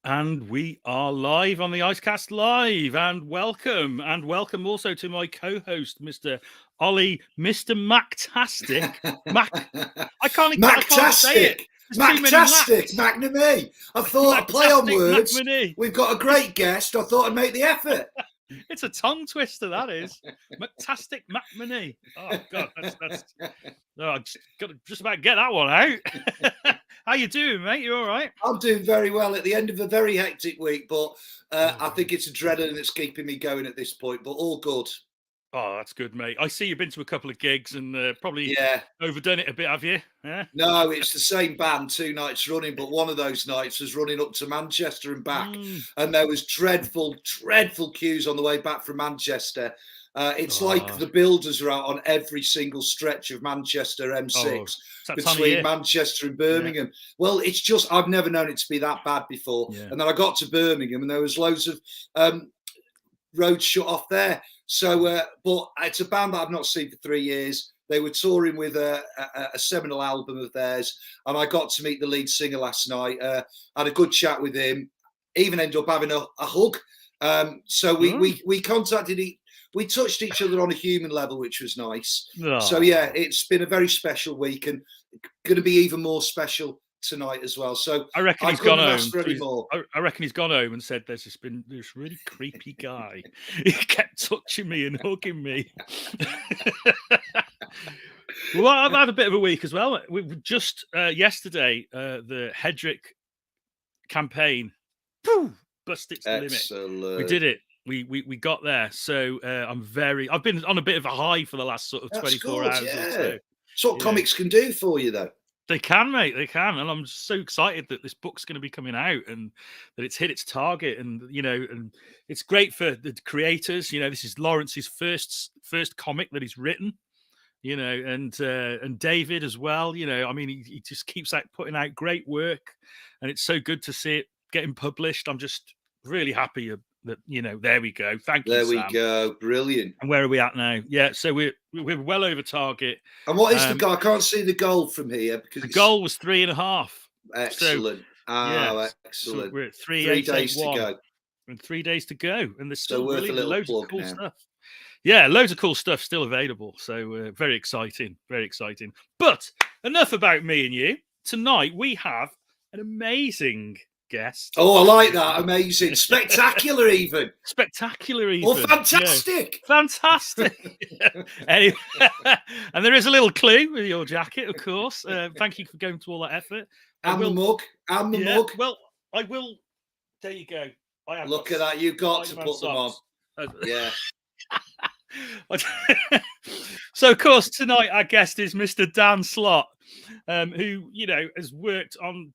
And we are live on the Icecast Live, and welcome also to my co-host, Mr. Olly, Mr. Mactastic. I can't say it. Mactastic, Magnamy. I thought I'd play on words. Macmany. We've got a great guest. I thought I'd make the effort. It's a tongue twister, that is. Mactastic Macmany. Oh God, I got to just about get that one out. How you doing, mate? You all right? I'm doing very well at the end of a very hectic week, but I think it's adrenaline that's keeping me going at this point, but all good. Oh, that's good, mate. I see you've been to a couple of gigs and probably overdone it a bit, have you? Yeah? No, it's the same band 2 nights running, but one of those nights was running up to Manchester and back, and there was dreadful queues on the way back from Manchester. It's like the builders are out on every single stretch of Manchester M6 between Manchester and Birmingham. Yeah. Well, it's just, I've never known it to be that bad before. Yeah. And then I got to Birmingham and there was loads of roads shut off there. So, but it's a band that I've not seen for 3 years. They were touring with a seminal album of theirs, and I got to meet the lead singer last night. Had a good chat with him. Even ended up having a hug. So we contacted. We touched each other on a human level, which was nice. Oh. So yeah, it's been a very special week, and going to be even more special tonight as well. So I reckon he's gone home. I reckon he's gone home and said, "There's just been this really creepy guy. He kept touching me and hugging me." Well, I've had a bit of a week as well. We just yesterday the Hedrick campaign busted its limit. We did it. We got there. So I've been on a bit of a high for the last sort of 24 hours. Yeah. Or so. It's what comics can do for you, though. They can, mate. They can, and I'm so excited that this book's going to be coming out and that it's hit its target. And and it's great for the creators. This is Lawrence's first comic that he's written. And David as well. I mean, he just keeps putting out great work, and it's so good to see it getting published. I'm just really happy that there we go. Thank you. There we go. Brilliant. And where are we at now? Yeah, so we're well over target. And what is the goal? I can't see the goal from here because the goal was 3.5. Excellent. Excellent. So we're at 3 days to go. And 3 days to go, and there's still worth loads of cool stuff. Yeah, loads of cool stuff still available. So very exciting, very exciting. But enough about me and you. Tonight we have an amazing guest. Oh, I like that. Amazing. Spectacular even. Spectacular even. Or fantastic. Yeah. Fantastic. Anyway, and there is a little clue with your jacket, of course. Thank you for going to all that effort. And the mug. Well, I will. There you go. Look at that. You've got to put them on. Yeah. So, of course, tonight our guest is Mr. Dan Slott, who, has worked on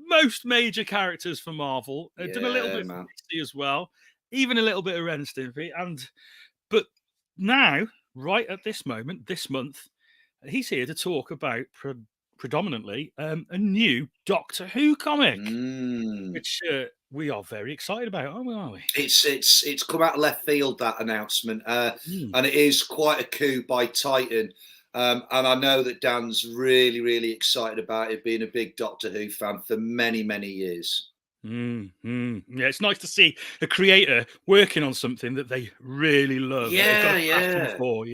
most major characters for Marvel, done a little bit for DC as well, even a little bit of Ren and Stimpy, but now, right at this moment, this month, he's here to talk about predominantly a new Doctor Who comic, which we are very excited about, aren't we? It's come out of left field, that announcement, and it is quite a coup by Titan. And I know that Dan's really, really excited about it, being a big Doctor Who fan for many, many years. Yeah, it's nice to see a creator working on something that they really love. For,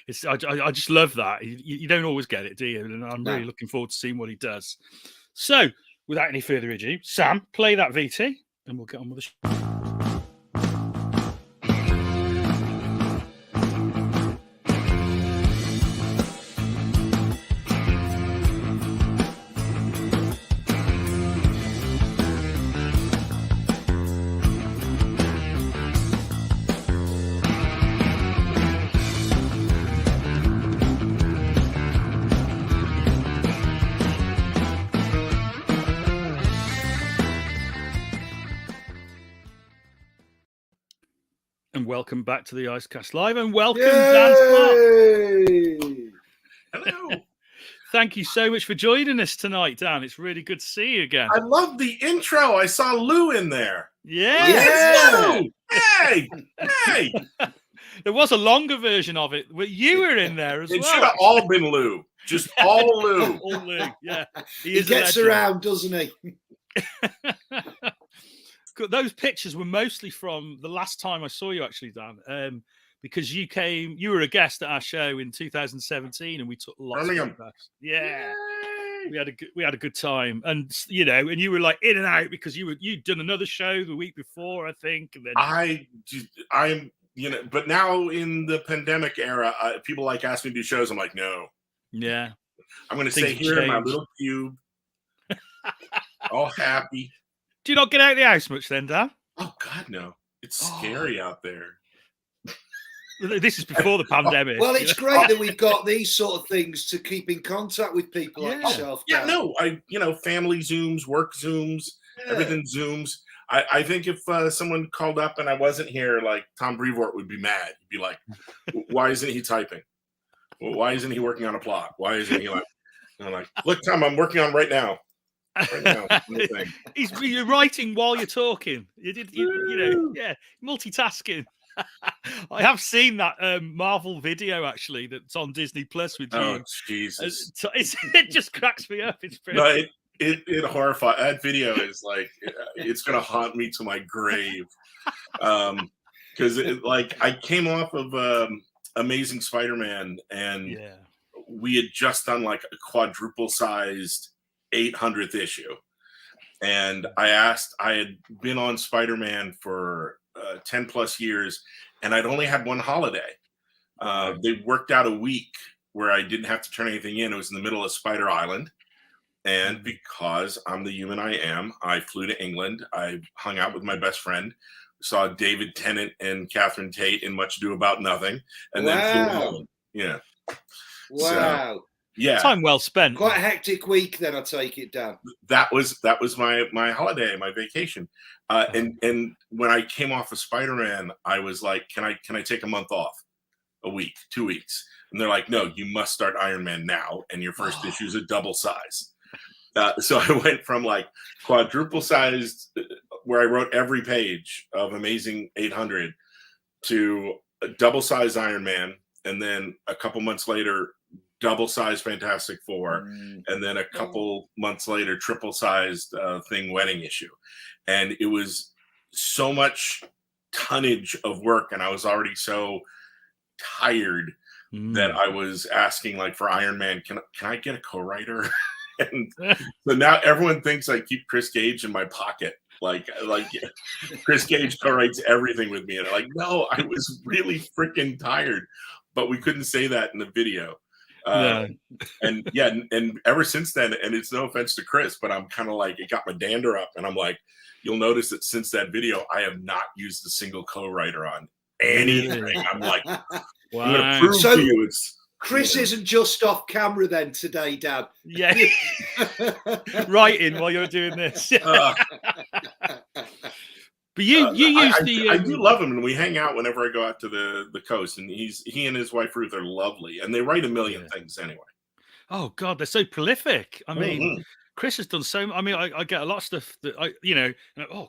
It's I just love that. You don't always get it, do you? And I'm really looking forward to seeing what he does. So, without any further ado, Sam, play that VT, and we'll get on with the show. Welcome back to the Icecast Live, and welcome, Dan Slott. Hello. Thank you so much for joining us tonight, Dan. It's really good to see you again. I love the intro. I saw Lou in there. Yeah. Lou. Hey. There was a longer version of it, but you were in there as well. It should have all been Lou. Just all Lou. All Lou, yeah. He gets around, doesn't he? those pictures were mostly from the last time I saw you, actually, Dan. Because you were a guest at our show in 2017, and we took lots of photographs. Yeah. Yay! We had a good time, and and you were like in and out because you'd done another show the week before, I think. And then I'm but now in the pandemic era, people ask me to do shows. I'm like, no. Yeah, I'm going to stay here in my little cube, all happy. Do you not get out of the house much then, Dan? Oh God, no! It's scary out there. This is before the pandemic. Well, it's great that we've got these sort of things to keep in contact with people like yourself. Yeah, no, family Zooms, work Zooms, everything Zooms. I think if someone called up and I wasn't here, like Tom Brevoort would be mad. He'd be like, why isn't he typing? Why isn't he working on a plot? Why isn't he like, I'm like, look, Tom, I'm working on right now. You're writing while you're talking. Multitasking. I have seen that Marvel video actually that's on Disney Plus with you. Oh Jesus! It just cracks me up. It's pretty. It horrifies. That video is like it's gonna haunt me to my grave. Because I came off of Amazing Spider-Man, and we had just done like a quadruple sized 800th issue, and I had been on Spider-Man for 10 plus years, and I'd only had one holiday. They worked out a week where I didn't have to turn anything in. It was in the middle of Spider Island. And because I'm the human I am, I flew to England. I hung out with my best friend, saw David Tennant and Catherine Tate in Much Ado About Nothing, and then flew home. Yeah. Wow. So, yeah. Time well spent. Quite a hectic week then, I take it, Dan. That was my holiday, my vacation. And when I came off of Spider-Man, I was like, can I take a month off? A week, 2 weeks? And they're like, no, you must start Iron Man now, and your first issue is a double size. So I went from like quadruple sized, where I wrote every page of Amazing 800, to a double sized Iron Man, and then a couple months later, double sized Fantastic Four, and then a couple months later, triple sized Thing wedding issue. And it was so much tonnage of work, and I was already so tired that I was asking, like, for Iron Man, can I get a co-writer? And so now everyone thinks I keep Chris Gage in my pocket. Like Chris Gage co-writes everything with me, and I'm like, no, I was really freaking tired, but we couldn't say that in the video. And ever since then, and it's no offense to Chris, but I'm kind of like, it got my dander up, and I'm like, you'll notice that since that video, I have not used a single co-writer on anything. I'm like, I'm gonna prove to you it's. Chris isn't just off camera then today, Dan. Yeah. Writing while you're doing this. But I do love him, and we hang out whenever I go out to the coast, and he and his wife Ruth are lovely, and they write a million things anyway. Oh God, they're so prolific. I mean, Chris has done so. I mean, I get a lot of stuff that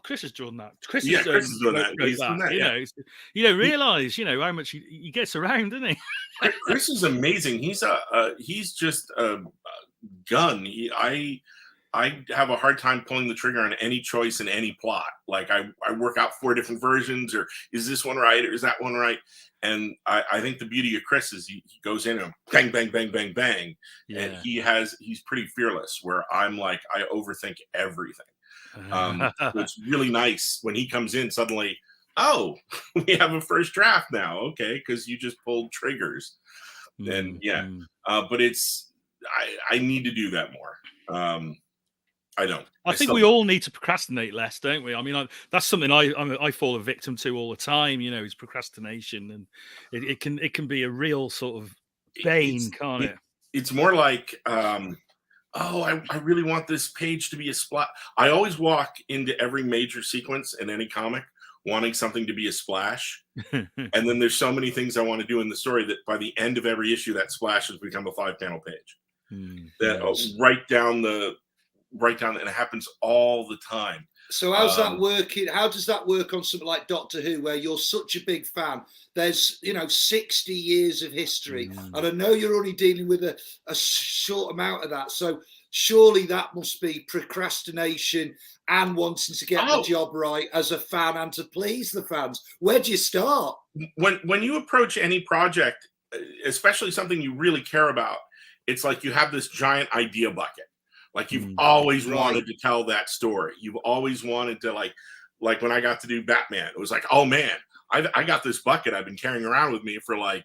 Chris has done that. Chris has done that. He's done that. You don't realize, how much he gets around, doesn't he? Chris is amazing. He's just a gun. I have a hard time pulling the trigger on any choice in any plot. Like I work out 4 different versions, or is this one right, or is that one right? And I think the beauty of Chris is he goes in and bang, bang, bang, bang, bang. Yeah. And he's pretty fearless, where I'm like, I overthink everything. It's really nice when he comes in suddenly, oh, we have a first draft now. Okay. Cause you just pulled triggers. And but I need to do that more. I don't. I think we all need to procrastinate less, don't we? I mean, that's something I fall a victim to all the time. Is procrastination, and it can be a real sort of bane, can't it? It's more like, I really want this page to be a splash. I always walk into every major sequence in any comic wanting something to be a splash, and then there's so many things I want to do in the story that by the end of every issue, that splash has become a 5-panel page. Right down, and it happens all the time. So how's that working? How does that work on something like Doctor Who, where you're such a big fan? There's 60 years of history, and I know you're only dealing with a short amount of that. So surely that must be procrastination and wanting to get the job right as a fan and to please the fans. Where do you start? When you approach any project, especially something you really care about, it's like you have this giant idea bucket. Like you've always wanted to tell that story. You've always wanted to like when I got to do Batman, it was like, oh man, I got this bucket I've been carrying around with me for like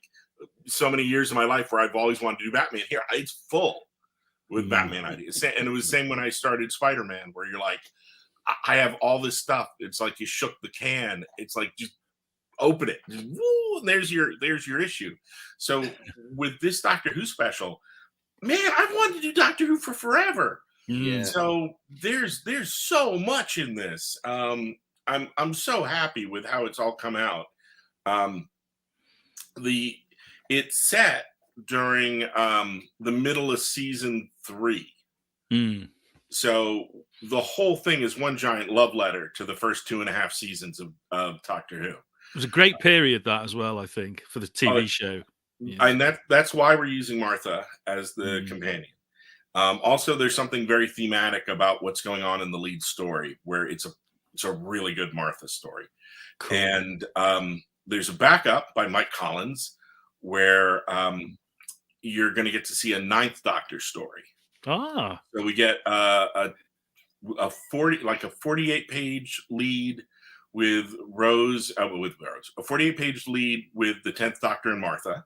so many years of my life where I've always wanted to do Batman. Here, it's full with Batman ideas. And it was the same when I started Spider-Man, where you're like, I have all this stuff. It's like you shook the can. It's like, just open it. Just, woo, and there's your issue. So with this Doctor Who special, man, I've wanted to do Doctor Who for forever. Yeah. So there's so much in this. I'm so happy with how it's all come out. It's set during the middle of season 3. So the whole thing is one giant love letter to the first 2.5 seasons of Doctor Who. It was a great period, that as well, I think, for the TV show. Yeah. And that's why we're using Martha as the companion. Also, there's something very thematic about what's going on in the lead story, where it's a really good Martha story. Cool. And there's a backup by Mike Collins where you're going to get to see a 9th Doctor story. So we get a 48-page lead with Rose, a 48-page lead with the 10th Doctor and Martha.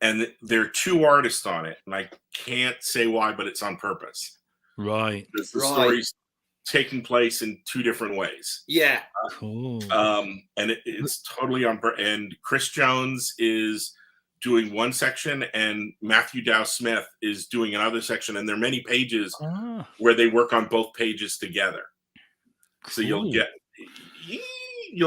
And there are 2 artists on it, and I can't say why, but it's on purpose. Right. Because the story's taking place in 2 different ways. Yeah. Cool. And it's totally on purpose. And Chris Jones is doing one section, and Matthew Dow Smith is doing another section. And there are many pages where they work on both pages together. Cool. So you'll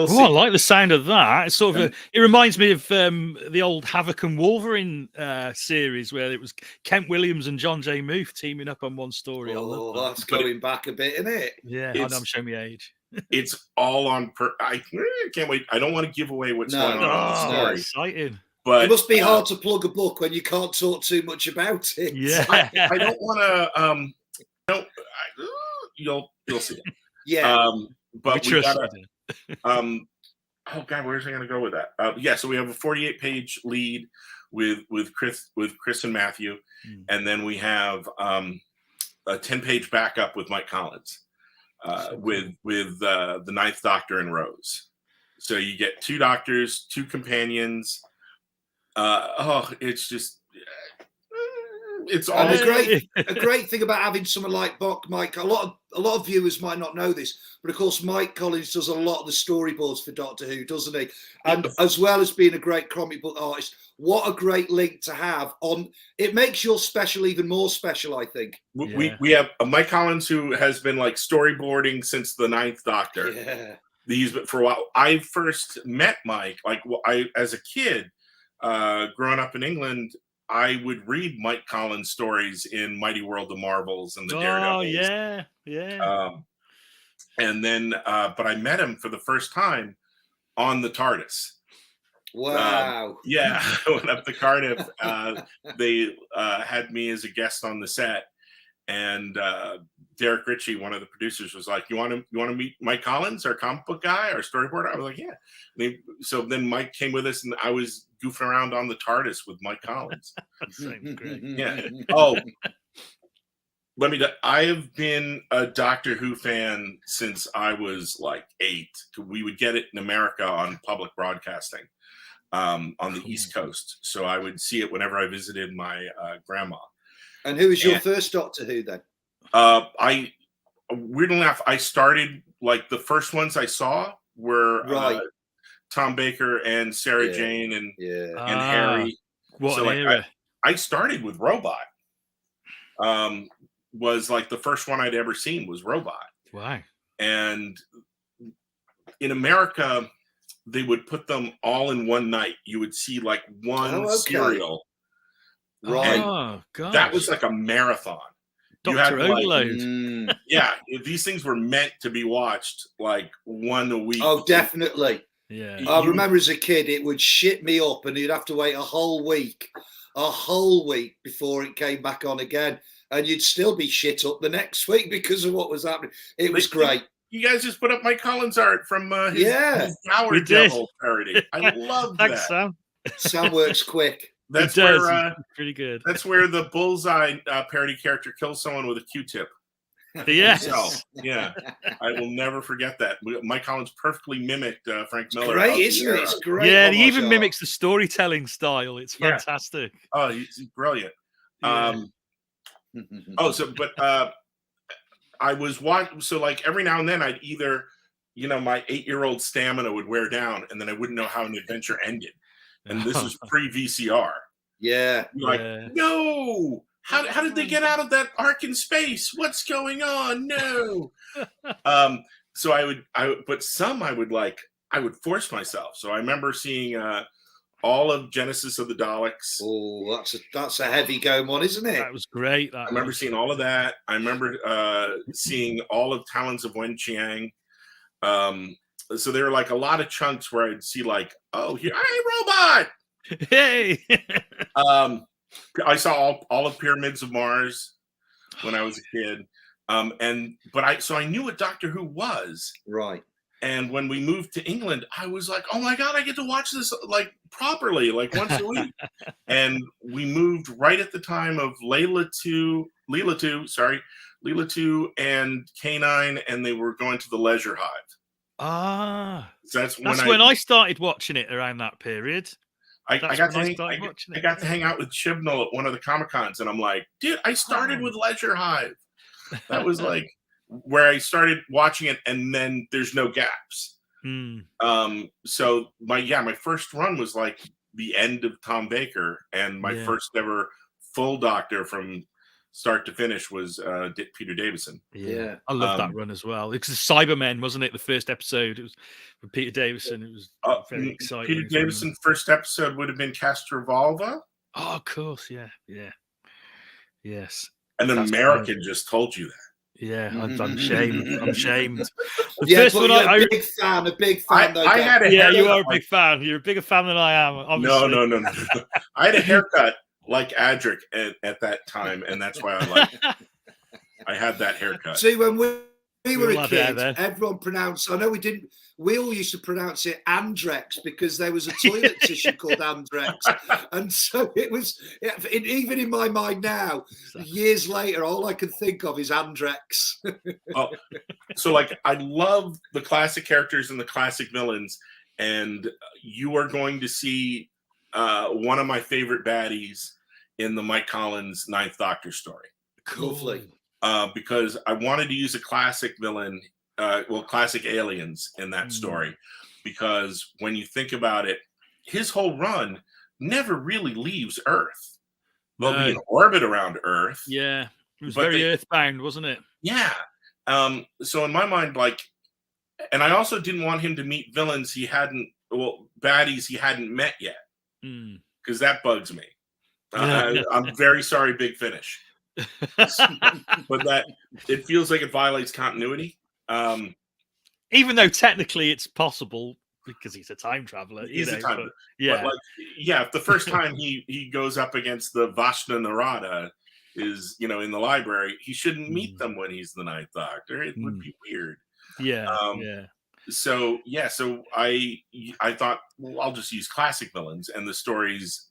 see. I like the sound of that. It's sort of it reminds me of the old Havoc and Wolverine series, where it was Kent Williams and John J. Muth teaming up on one story. That's going back a bit, isn't it? Yeah, I know I'm showing my age. It's all on I can't wait. I don't want to give away what's going on in the story. Exciting. But it must be hard to plug a book when you can't talk too much about it. Yeah, I don't want to. You'll see it. Yeah. But we gotta. Oh God, where's I going to go with that? So we have a 48-page lead with Chris and Matthew, and then we have a 10-page backup with Mike Collins, with the 9th Doctor and Rose. So you get 2 doctors, 2 companions. It's just. It's all a great thing about having someone like Mike. A lot of viewers might not know this, but of course Mike Collins does a lot of the storyboards for Doctor Who, doesn't he? And as well as being a great comic book artist, what a great link to have on. It makes your special even more special, I think. We have Mike Collins, who has been like storyboarding since the 9th Doctor. Yeah, He's been for a while. I first met Mike as a kid, growing up in England. I would read Mike Collins stories in Mighty World of Marvels and the Daredevils. Oh, yeah. And then, but I met him for the first time on the TARDIS. Wow. I went up to Cardiff. They had me as a guest on the set, and Derek Ritchie, one of the producers, was like, "You want to meet Mike Collins, our comic book guy, our storyboarder?" I was like, "Yeah." So then Mike came with us, and I was goofing around on the TARDIS with Mike Collins. Great. Yeah. Oh, I have been a Doctor Who fan since I was like 8. We would get it in America on public broadcasting on the East Coast. So I would see it whenever I visited my grandma. And who was your first Doctor Who then? Weirdly enough, I started like the first ones I saw were Tom Baker and Sarah Jane and Harry. What an era. I started with Robot. Was like the first one I'd ever seen was Robot. Wow. And in America, they would put them all in one night. You would see like one serial. Right. Oh, God. That was like a marathon. Dr. Overload. These things were meant to be watched like one a week. Oh, definitely. Yeah. I remember as a kid, it would shit me up and you'd have to wait a whole week before it came back on again. and you'd still be shit up the next week because of what was happening. It was great. You guys just put up Mike Collins art from his Power Devil parody. I love that. Thanks, Sam. Sam works quick. That's where pretty good. That's where the Bullseye parody character kills someone with a Q-tip. Yes. Himself. Yeah. I will never forget that. Mike Collins perfectly mimicked Frank Miller. Great, isn't it? It's great. Yeah, he even mimics the storytelling style. It's fantastic. Oh, he's brilliant. Yeah. I was watching, so like every now and then I'd either, my 8-year-old stamina would wear down and then I wouldn't know how an adventure ended. And this is pre-VCR. Yeah. No, how did they get out of that arc in space? What's going on? No. So I would force myself. So I remember seeing all of Genesis of the Daleks. Oh, that's a heavy going one, isn't it? That was great. I remember seeing all of that. I remember seeing all of Talons of Wen Chiang. So there were like a lot of chunks where I'd see like, oh, hey, robot! Hey! I saw all of Pyramids of Mars when I was a kid. So I knew what Doctor Who was. Right. And when we moved to England, I was like, oh my God, I get to watch this like properly, like once a week. And we moved right at the time of Leela 2 and K9, and they were going to the Leisure Hive. So that's when I started watching it around that period. I got to hang out with Chibnall at one of the Comic-Cons, and I'm like, dude, I started with Leisure Hive. That was like where I started watching it, and then there's no gaps. So my first run was like the end of Tom Baker, and my first ever full Doctor from start to finish was Peter Davison. Yeah, I love that run as well. It's the Cybermen, wasn't it? The first episode, it was with Peter Davison. It was very exciting. Peter Davison's first episode would have been Castrovalva. Oh, of course, yeah. Yes. An American just told you that. Yeah, I'm shamed. I'm shamed. The first one, a big fan. Though, you are a big fan. You're a bigger fan than I am. Obviously. No. I had a haircut like Adric at that time, and that's why I had that haircut. See, when we were a kid, everyone pronounced. I know we didn't. We all used to pronounce it Andrex because there was a toilet tissue called Andrex, and so it was. Even in my mind now, years later, all I can think of is Andrex. So like I love the classic characters and the classic villains, and you are going to see one of my favorite baddies in the Mike Collins Ninth Doctor story. Lovely. Because I wanted to use a classic villain, classic aliens in that story, because when you think about it, his whole run never really leaves Earth. They'll be in orbit around Earth. Yeah, it was very earthbound, wasn't it? Yeah. So in my mind, and I also didn't want him to meet villains baddies he hadn't met yet, because that bugs me. I'm very sorry, Big Finish. But that it feels like it violates continuity. Even though technically it's possible because he's a time traveler. He's a time traveler. Yeah. But if the first time he goes up against the Vashna Narada is, in the library, he shouldn't meet them when he's the Ninth Doctor. It would be weird. Yeah. So I thought, well, I'll just use classic villains and the stories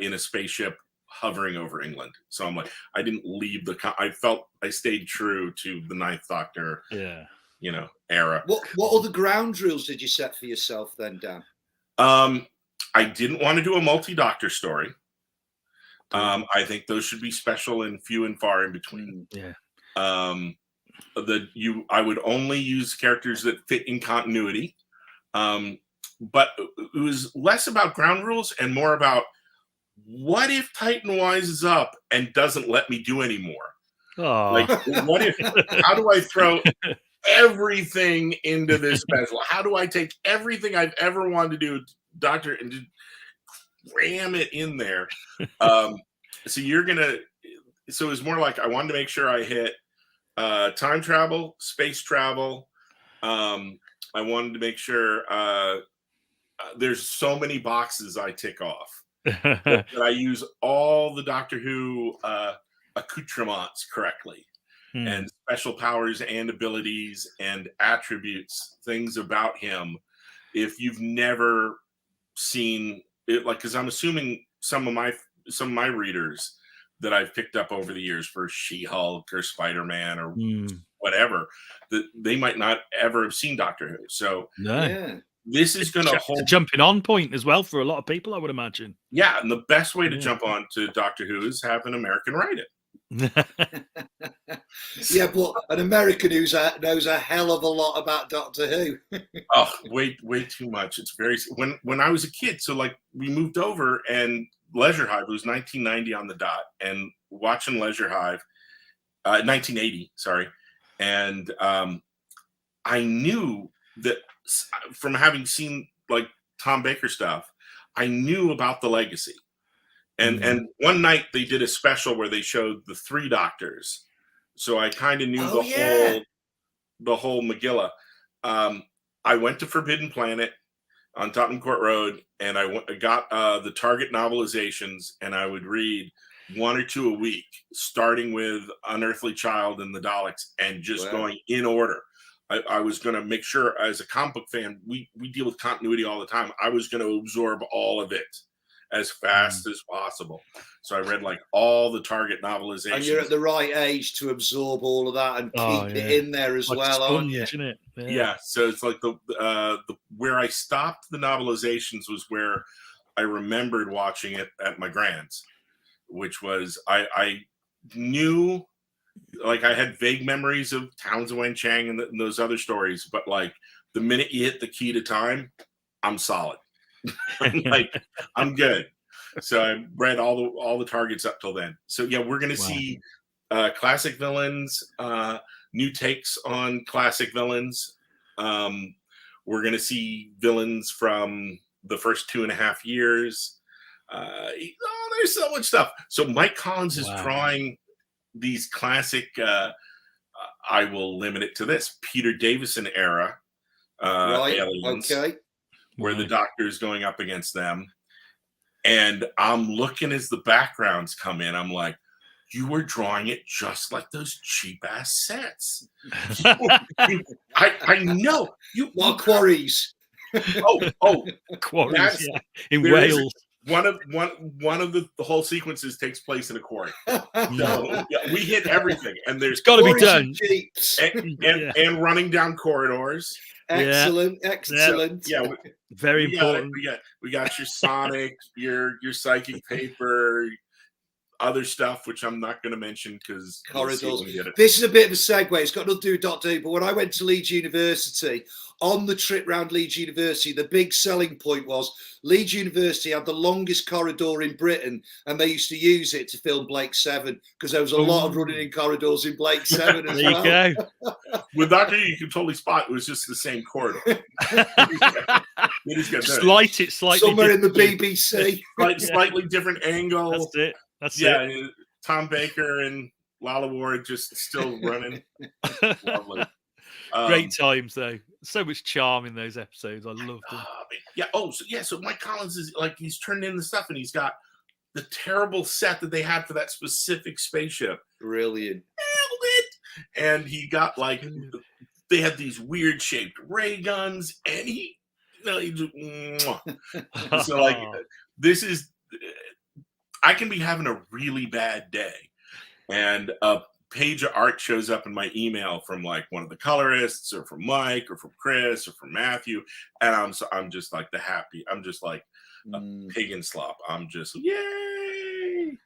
in a spaceship hovering over England. So I'm like, I didn't leave I felt I stayed true to the Ninth Doctor. Yeah. Era. What other ground rules did you set for yourself then, Dan? I didn't want to do a multi-Doctor story. I think those should be special and few and far in between. Yeah. I would only use characters that fit in continuity. But it was less about ground rules and more about what if Titan wises up and doesn't let me do anymore? Like, how do I throw everything into this special? How do I take everything I've ever wanted to do, Doctor, and just ram it in there? So it's more like I wanted to make sure I hit time travel, space travel. I wanted to make sure there's so many boxes I tick off that I use all the Doctor Who accoutrements correctly, and special powers and abilities and attributes, things about him. If you've never seen it, like, because I'm assuming some of my readers that I've picked up over the years for She-Hulk or Spider-Man or whatever, that they might not ever have seen Doctor Who. So this is going to hold a jumping on point as well for a lot of people, I would imagine. Yeah, and the best way to jump on to Doctor Who is have an American write it. Yeah, but an American who knows a hell of a lot about Doctor Who. Oh, way too much. It's very when I was a kid. So like we moved over and Leisure Hive. It was 1990 on the dot, and watching Leisure Hive, 1980. Sorry, and I knew that from having seen like Tom Baker stuff, I knew about the legacy. And one night they did a special where they showed the 3 doctors, so I kind of knew the whole Megillah. I went to Forbidden Planet on Tottenham Court Road, and I got the Target novelizations, and I would read 1 or 2 a week, starting with Unearthly Child and the Daleks, and just going in order. I was going to make sure, as a comic book fan, we deal with continuity all the time. I was going to absorb all of it as fast as possible. So I read like all the Target novelizations. And you're at the right age to absorb all of that and keep it in there as well, aren't you? Isn't it? Yeah. So it's like the where I stopped the novelizations was where I remembered watching it at my grand's, which was I knew, like, I had vague memories of Townsend Wayne Chang and those other stories, but like the minute you hit the key to time, I'm solid. I'm good. So I read all the Targets up till then. So yeah, we're gonna see classic villains, new takes on classic villains. We're gonna see villains from the first 2.5 years. There's so much stuff. So Mike Collins is drawing these classic. I will limit it to this: Peter Davison era aliens. Okay. Where the Doctor is going up against them. And I'm looking as the backgrounds come in. I'm like, you were drawing it just like those cheap ass sets. I know. What quarries? Quarries, in Wales. One of the whole sequences takes place in a quarry. So we hit everything, and there's got to be done. And running down corridors. Excellent. Yeah, very important. We got your Sonic, your psychic paper, other stuff which I'm not going to mention because corridors. This is a bit of a segue. It's got nothing to do with Doctor Who, but when I went to Leeds University, on the trip round Leeds University, the big selling point was Leeds University had the longest corridor in Britain, and they used to use it to film Blake 7 because there was a lot of running in corridors in Blake 7 as well. There you go. With Doctor Who, you can totally spot it was just the same corridor. Slightly somewhere in the BBC. Slightly different angle. That's it. Tom Baker and Lala Ward just still running. Lovely. Great times though. So much charm in those episodes. I love them. Yeah. So Mike Collins is like, he's turned in the stuff, and he's got the terrible set that they had for that specific spaceship. Brilliant. And he got like, they had these weird shaped ray guns, and he just, so like, this is, I can be having a really bad day, and a page of art shows up in my email from like one of the colorists, or from Mike, or from Chris, or from Matthew, and I'm just like I'm just like a pig in slop. I'm just yay.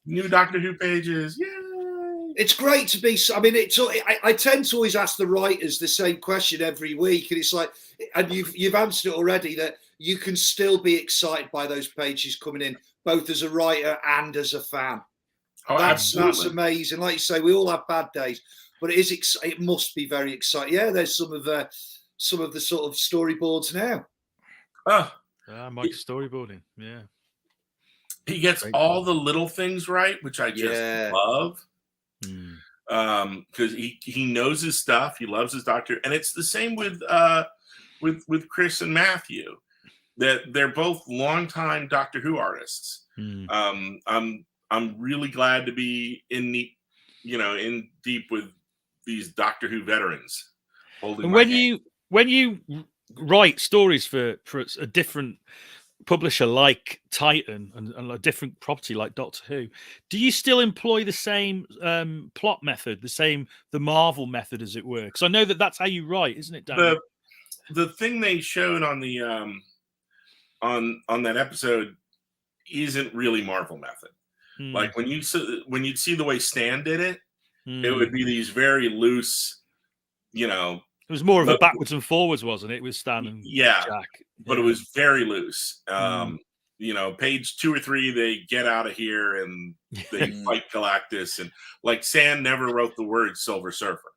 New Doctor Who pages, yay. It's great to be. I mean, I tend to always ask the writers the same question every week, and it's like, and you've answered it already, that you can still be excited by those pages coming in, both as a writer and as a fan. That's amazing. Like you say, we all have bad days, but it must be very exciting. Yeah, there's some of the sort of storyboards now. Mike's storyboarding. Yeah, he gets all the little things right, which I just love. Because he knows his stuff. He loves his Doctor, and it's the same with Chris and Matthew. That they're both longtime Doctor Who artists. I'm I'm really glad to be in deep with these Doctor Who veterans. And when you write stories for a different publisher like Titan and a different property like Doctor Who, do you still employ the same plot method, the Marvel method, as it were? Because I know that's how you write, isn't it, Dan? The thing they showed on the on that episode isn't really Marvel method. Like when you'd see the way Stan did it, it would be these very loose, It was more of a backwards and forwards, wasn't it, with Stan and Jack? But it was very loose. Page 2 or 3, they get out of here and they fight Galactus, and like Stan never wrote the word Silver Surfer.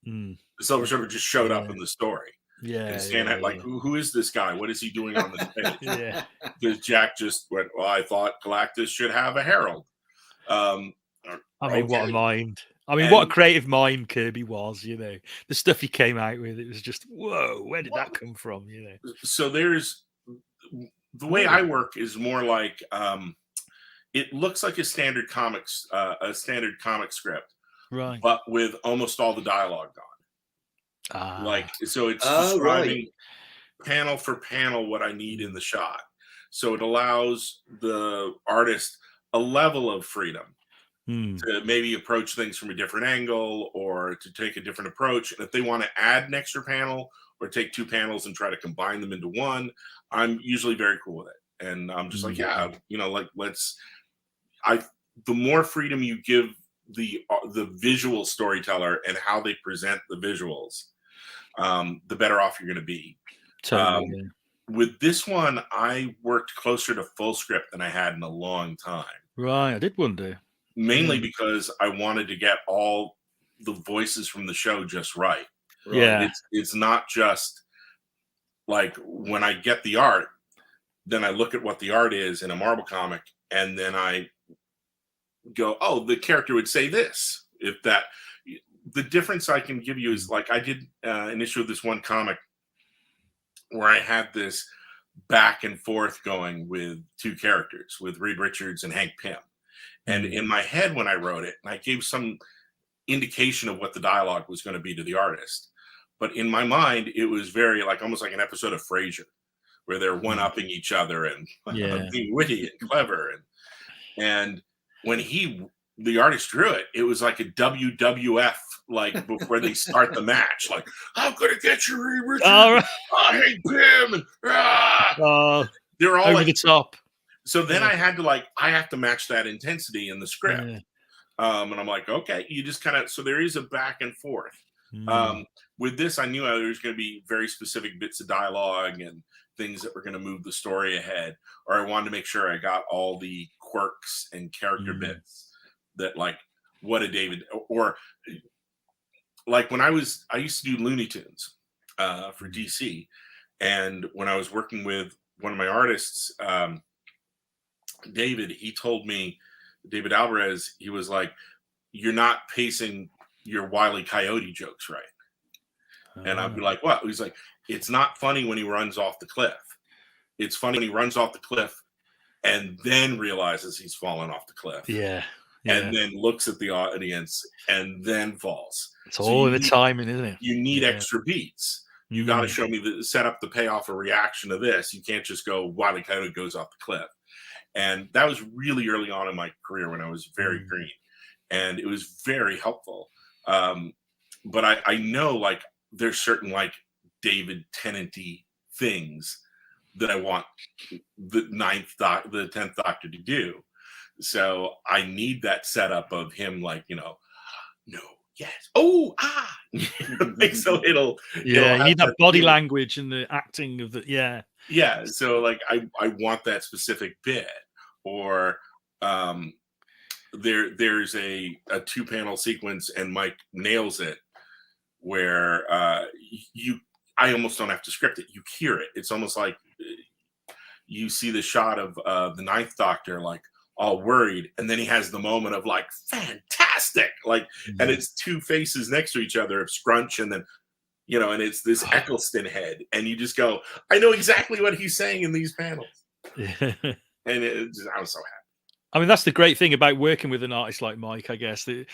The Silver Surfer just showed up in the story. And Stan had who is this guy? What is he doing on this page? Because Jack just went, well, I thought Galactus should have a herald. What a mind. What a creative mind Kirby was, The stuff he came out with, it was just, whoa, where did that come from, So there's, the way I work is more like, it looks like a standard comic script. Right. But with almost all the dialogue gone. So it's describing panel for panel what I need in the shot. So it allows the artist a level of freedom to maybe approach things from a different angle or to take a different approach. And if they want to add an extra panel or take 2 panels and try to combine them into one, I'm usually very cool with it. And I'm just like, the more freedom you give the visual storyteller and how they present the visuals, the better off you're going to be. Totally. With this one, I worked closer to full script than I had in a long time. Right, I did wonder. Mainly because I wanted to get all the voices from the show just right. Yeah. It's not just like when I get the art, then I look at what the art is in a Marvel comic, and then I go, oh, the character would say this. The difference I can give you is, like, I did an issue of this one comic where I had this back and forth going with 2 characters, with Reed Richards and Hank Pym. And in my head when I wrote it, and I gave some indication of what the dialogue was going to be to the artist, but in my mind, it was very almost like an episode of Frasier, where they're one-upping each other and being witty and clever. And when the artist drew it, it was like a WWF, like before they start the match, like, I'm gonna get you, Reed Richards. I hate Pym, and they're all over the top. So then I had to I have to match that intensity in the script. And I'm like, okay, you just kind of, so there is a back and forth. With this, I knew there was going to be very specific bits of dialogue and things that were going to move the story ahead, or I wanted to make sure I got all the quirks and character bits that, like, what a David, or like when I used to do Looney Tunes for DC, and when I was working with one of my artists, David, he told me, David Alvarez, he was like, you're not pacing your Wile E. Coyote jokes right. And I'd be like, what? He's like, it's not funny when he runs off the cliff. It's funny when he runs off the cliff and then realizes he's fallen off the cliff. And then looks at the audience and then falls. It's all in the timing, isn't it? You need extra beats. You got to show me set up the payoff or reaction to this. You can't just go, Wile E. Coyote goes off the cliff. And that was really early on in my career when I was very green. And it was very helpful. But I know, like, there's certain, like, David Tennant-y things that I want the 10th Doctor to do. So I need that setup of him, like, no, yes, oh, like, so it'll you need that body language and the acting of the so, like, I want that specific bit. Or there's a 2-panel sequence and Mike nails it where I almost don't have to script it. You hear it. It's almost like you see the shot of the 9th Doctor, like, all worried, and then he has the moment of, like, fantastic, like, and it's 2 faces next to each other of Scrunch, and then, and it's this Eccleston head, and you just go, I know exactly what he's saying in these panels. And I was so happy. I mean, that's the great thing about working with an artist like Mike, I guess. That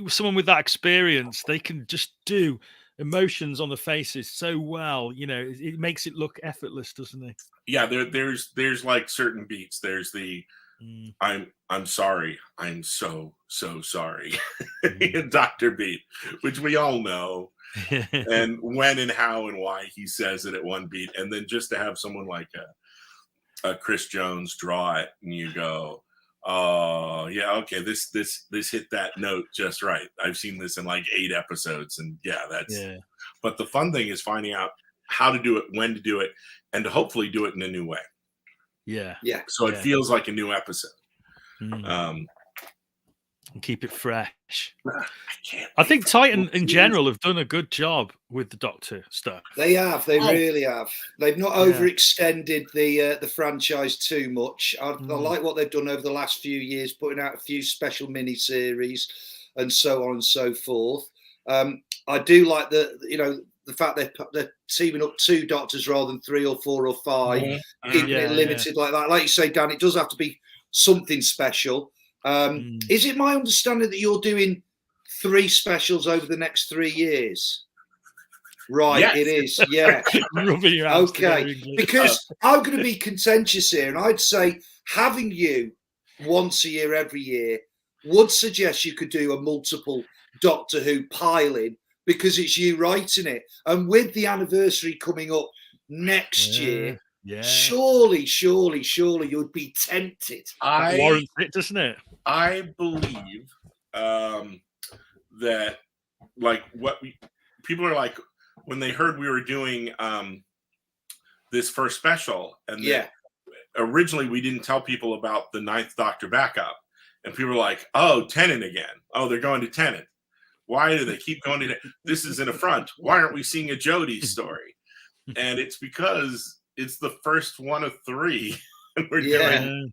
someone with that experience, they can just do emotions on the faces so well. You know, it makes it look effortless, doesn't it? Yeah, there's like certain beats. There's the I'm sorry, I'm so sorry, Dr. Beat, which we all know, and when and how and why he says it at one beat, and then just to have someone like Chris Jones draw it, and you go, oh yeah, okay, this hit that note just right. I've seen this in like 8 episodes, and that's. But the fun thing is finding out how to do it, when to do it, and to hopefully do it in a new way. Yeah. So it feels like a new episode. And keep it fresh. I think Titan in general have done a good job with the Doctor stuff. They have. They really have. They've not overextended the franchise too much. I like what they've done over the last few years, putting out a few special mini-series and so on and so forth. I do like the fact they're teaming up 2 Doctors rather than 3 or 4 or 5, keeping it limited like that. Like you say, Dan, it does have to be something special. Is it my understanding that you're doing 3 specials over the next 3 years? Right, yes. It is. Yeah. Okay. Because I'm going to be contentious here, and I'd say having you once a year, every year, would suggest you could do a multiple Doctor Who pile-in, because it's you writing it. And with the anniversary coming up next year, surely you'd be tempted. That warrants it, doesn't it? I believe that, like, people are like, when they heard we were doing this first special, and originally we didn't tell people about the 9th Doctor backup, and people were like, oh, Tennant again. Oh, they're going to Tennant. Why do they keep going to this? Is an affront. Why aren't we seeing a Jodie story? And it's because it's the first one of 3. And we're doing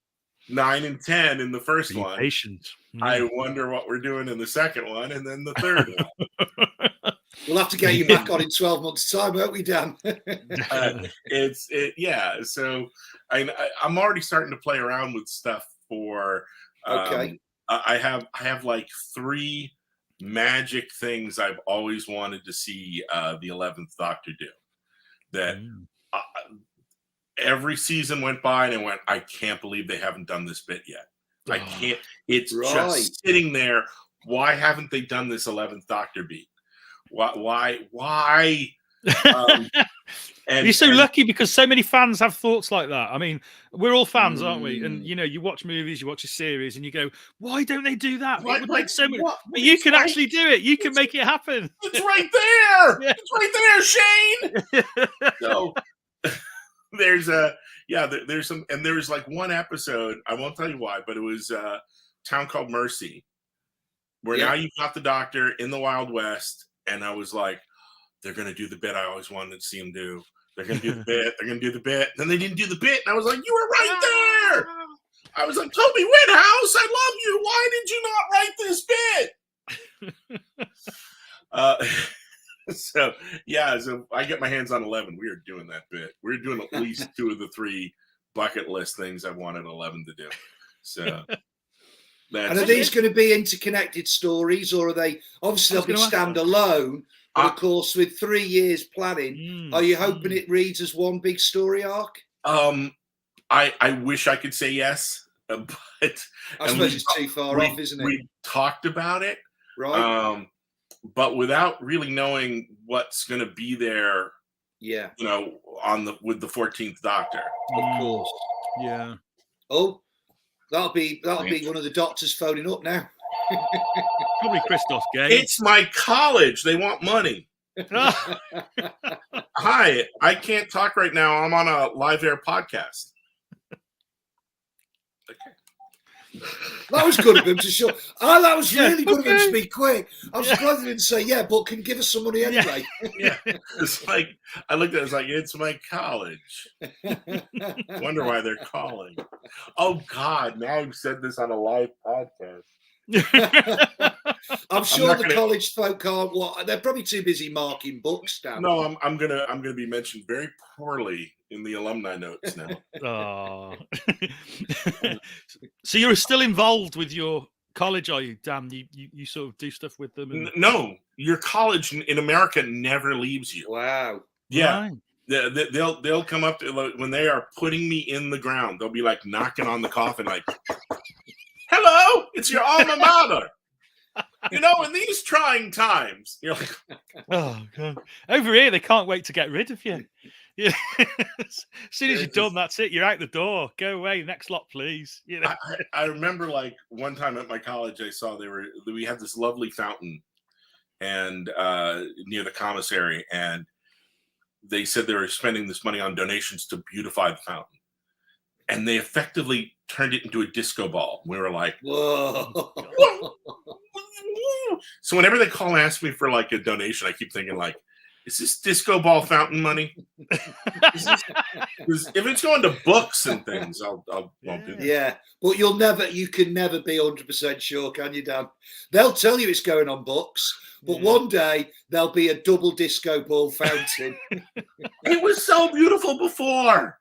9 and 10 in the first one. Patient. I wonder what we're doing in the second one, and then the third one. We'll have to get you back on in 12 months' time, won't we, Dan? So I'm already starting to play around with stuff for. I have like 3 magic things I've always wanted to see the 11th Doctor do. That every season went by and I went, I can't believe they haven't done this bit yet. I can't. It's just sitting there. Why haven't they done this 11th Doctor beat? Why? And you're so lucky, because so many fans have thoughts like that. I mean, we're all fans, aren't we? And you watch movies, you watch a series, and you go, "Why don't they do that? It would make so much." But you can actually do it. You can make it happen. It's right there. It's right there, Shane. So there's some, and there was like one episode. I won't tell you why, but it was Town Called Mercy, where now you've got the Doctor in the Wild West, and I was like, they're going to do the bit I always wanted to see them do. They're going to do the bit. They're going to do the bit. And then they didn't do the bit. And I was like, you were right there. I was like, Toby Whithouse, I love you. Why did you not write this bit? So I get my hands on 11. We are doing that bit. We're doing at least 2 of the 3 bucket list things I wanted 11 to do. So. And are these going to be interconnected stories, or are they? Obviously, they'll be standalone. But of course, with 3 years planning, are you hoping it reads as one big story arc? I wish I could say yes, but I suppose it's too far off, isn't it? We talked about it, right? But without really knowing what's going to be there, with the 14th Doctor, of course, Oh. That'll be one of the Doctors phoning up now. Probably Christos Gay. It's my college. They want money. Hi, I can't talk right now. I'm on a live air podcast. That was good of him to show. Oh, that was really good of him to be quick. I was surprised he didn't say, but can give us some money anyway. It's like, I looked at it, it's like, it's my college. Wonder why they're calling. Oh, God, now I've said this on a live podcast. I'm sure the college folk aren't. They're probably too busy marking books down. No, I'm gonna be mentioned very poorly in the alumni notes now. Oh. So you're still involved with your college, are you, Dan? You sort of do stuff with them? And... No, your college in America never leaves you. Wow. Yeah. Right. They'll come up to, when they are putting me in the ground, they'll be like knocking on the coffin, like, "Hello, it's your alma mater." You know, in these trying times, you're like, oh God. Over here, they can't wait to get rid of you. Yeah. As soon as you're done, that's it. You're out the door. Go away. Next lot, please. You know. I remember like one time at my college, I saw we had this lovely fountain and near the commissary, and they said they were spending this money on donations to beautify the fountain, and they effectively turned it into a disco ball. We were like, whoa. So whenever they call and ask me for like a donation, I keep thinking like, is this disco ball fountain money? If it's going to books and things, I'll do that. Yeah, but you can never be 100% sure, can you, Dan? They'll tell you it's going on books, but one day there'll be a double disco ball fountain. It was so beautiful before.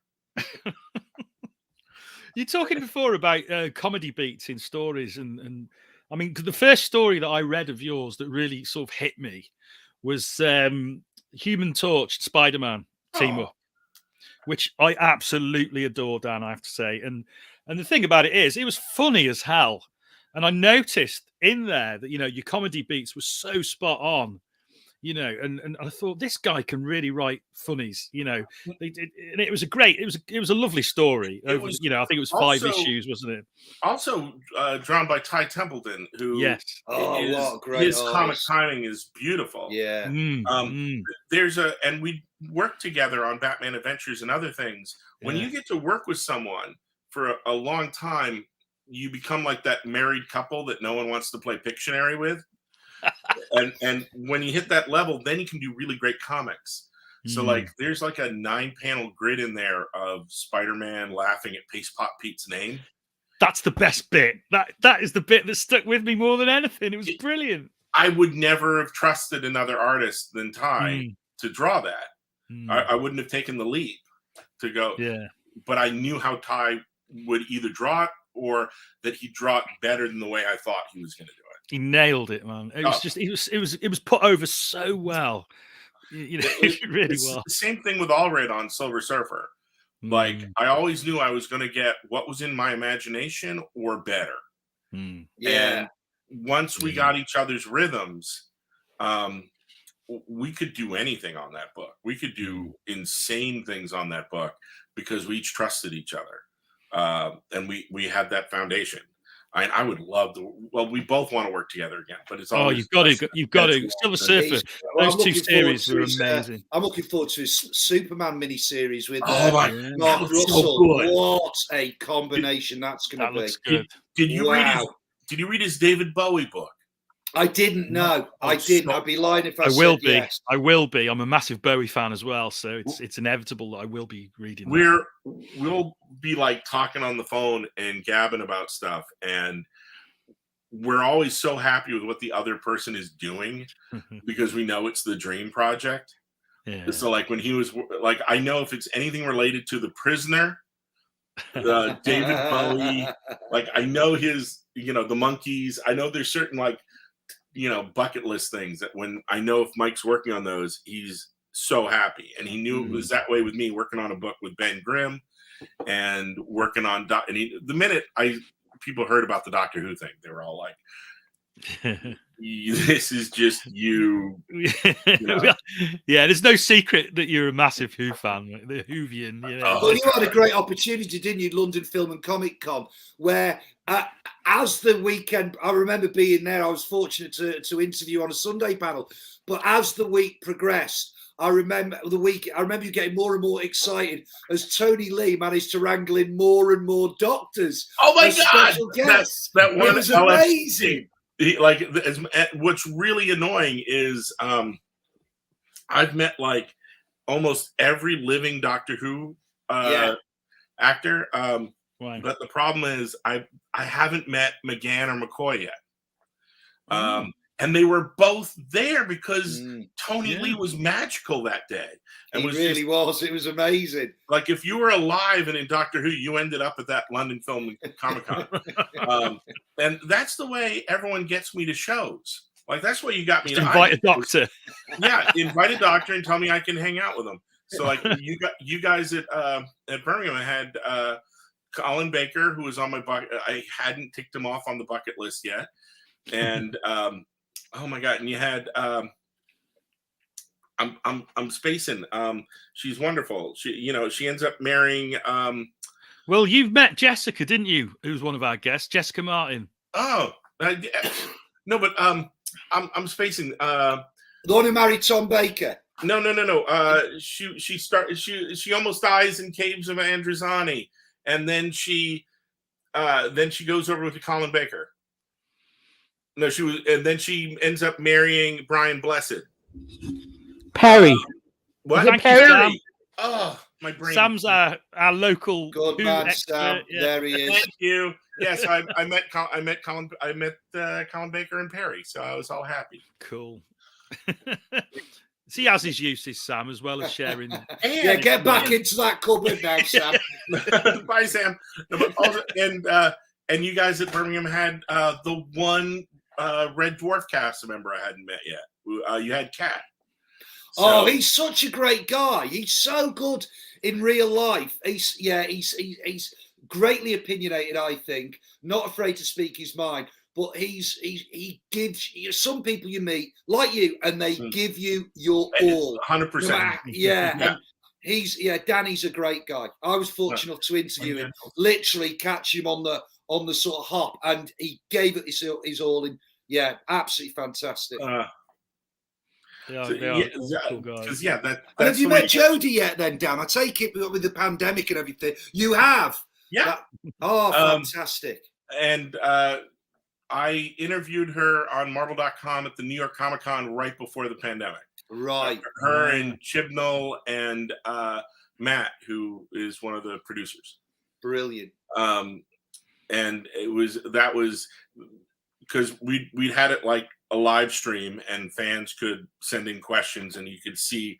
You're talking before about comedy beats in stories, and I mean, the first story that I read of yours that really sort of hit me was Human Torch Spider-Man team up, which I absolutely adore, Dan, I have to say. And the thing about it is, it was funny as hell. And I noticed in there that, you know, your comedy beats were so spot on, you know, and I thought, this guy can really write funnies, you know. And it was a lovely story. I think it was 5 issues, wasn't it? Also drawn by Ty Templeton, who yes. What a great his artist. comic timing is beautiful. Yeah. And we worked together on Batman Adventures and other things. When you get to work with someone for a long time, you become like that married couple that no one wants to play Pictionary with. and when you hit that level, then you can do really great comics. So like there's like a 9-panel grid in there of Spider-Man laughing at Paste Pot Pete's name. That's the best bit. That is the bit that stuck with me more than anything. It was brilliant. I would never have trusted another artist than Ty to draw that. I wouldn't have taken the leap to go. Yeah. But I knew how Ty would either draw it or that he'd draw it better than the way I thought he was going to do it. He nailed it, man. It was just it was put over so well. You know, it really well. The same thing with Allred on Silver Surfer. Like I always knew I was going to get what was in my imagination or better. Yeah. And once we got each other's rhythms, we could do anything on that book. We could do insane things on that book because we each trusted each other. And we had that foundation. I would love to. Well, we both want to work together again, but it's always you've got to. Silver Surfer. Those 2 series were amazing. I'm looking forward to his Superman miniseries with Mark Russell. What a combination that's going to be. Looks good. Did you read his David Bowie book? I didn't know. I didn't. I'd be lying if I said will be. Yes. I will be. I'm a massive Bowie fan as well, so it's inevitable that I will be reading. We'll be like talking on the phone and gabbing about stuff, and we're always so happy with what the other person is doing because we know it's the dream project. Yeah. So like when he was like, I know if it's anything related to The Prisoner, David Bowie, like I know his, you know, the Monkees. I know there's certain like, you know, bucket list things that when I know if Mike's working on those, he's so happy. And he knew it was that way with me working on a book with Ben Grimm and working on the minute people heard about the Doctor Who thing, they were all like, this is just you. know? Yeah, there's no secret that you're a massive Who fan, the Whovian. You know? Well, you had a great opportunity, didn't you, London Film and Comic Con, where as the weekend, I remember being there, I was fortunate to interview on a Sunday panel, but as the week progressed, I remember you getting more and more excited as Tony Lee managed to wrangle in more and more doctors. Oh my God! That one was amazing. What's really annoying is I've met like almost every living Doctor Who actor. But the problem is I haven't met McGann or McCoy yet. And they were both there because Tony Lee was magical that day. And he really was. It was amazing. Like if you were alive and in Doctor Who, you ended up at that London Film Comic-Con. And that's the way everyone gets me to shows. Like that's why you got me to invite a doctor. Yeah, invite a doctor and tell me I can hang out with them. So like you guys at Birmingham had Colin Baker, who was on my bucket. I hadn't ticked him off on the bucket list yet. And oh my God! And you had I'm spacing. She's wonderful. She ends up marrying. Well, you've met Jessica, didn't you? Who's one of our guests, Jessica Martin. Oh no, but I'm spacing. The one who married Tom Baker. No. She almost dies in Caves of Androzani, and then she goes over with Colin Baker. No, and then she ends up marrying Brian Blessed. Perry. What? Thank you, Sam. Oh, my brain. Sam's our local good man, Sam. Yeah. There he is. Thank you. Yes, I met Colin Baker and Perry, so I was all happy. Cool. So he has his uses, Sam, as well as sharing. Yeah, get back into that cupboard now, Sam. Bye, Sam. No, but also, and you guys at Birmingham had the one Red Dwarf cast member I hadn't met yet. You had Kat. So. Oh, he's such a great guy. He's so good in real life. He's greatly opinionated, I think. Not afraid to speak his mind. But he gives some people you meet like you, and they give you your all. 100%. Yeah. Danny's a great guy. I was fortunate enough to interview him, literally catch him on the sort of hop, and he gave it his all. In absolutely fantastic. Cool guys. And have you met Jodie yet? Then Dan, I take it with the pandemic and everything, you have. Yeah. Fantastic. And I interviewed her on Marvel.com at the New York Comic Con right before the pandemic. Right. Her and Chibnall and Matt, who is one of the producers. Brilliant. And that was because we'd had it like a live stream, and fans could send in questions, and you could see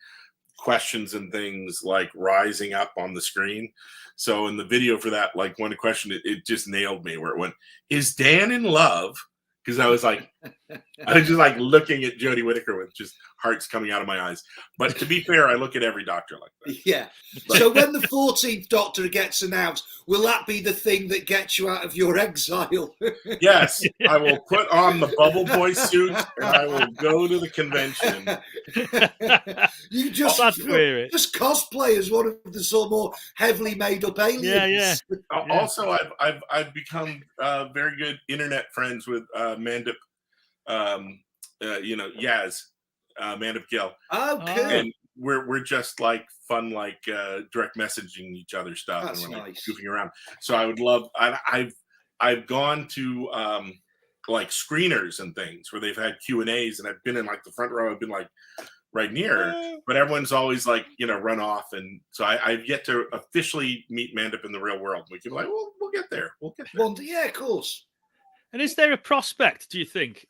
questions and things like rising up on the screen. So in the video for that, like one question, it just nailed me where it went, "Is Dan in love?" Because I was just like looking at Jodie Whittaker with just hearts coming out of my eyes. But to be fair, I look at every doctor like that. Yeah. So when the 14th Doctor gets announced, will that be the thing that gets you out of your exile? Yes. I will put on the Bubble Boy suit and I will go to the convention. You just cosplay as one of the sort of more heavily made up aliens. Yeah. Also, I've become very good internet friends with Mandip, Yaz, Mandip Gill. Oh, cool. And we're just like fun, like direct messaging each other stuff. That's and we're like nice. goofing around. So I would love. I've gone to like screeners and things where they've had Q&As, and I've been in like the front row. I've been like right near, but everyone's always like run off, and so I've yet to officially meet Mandip in the real world. We can be like, well, we'll get there. We'll get there. Well, yeah, of course. And is there a prospect, do you think,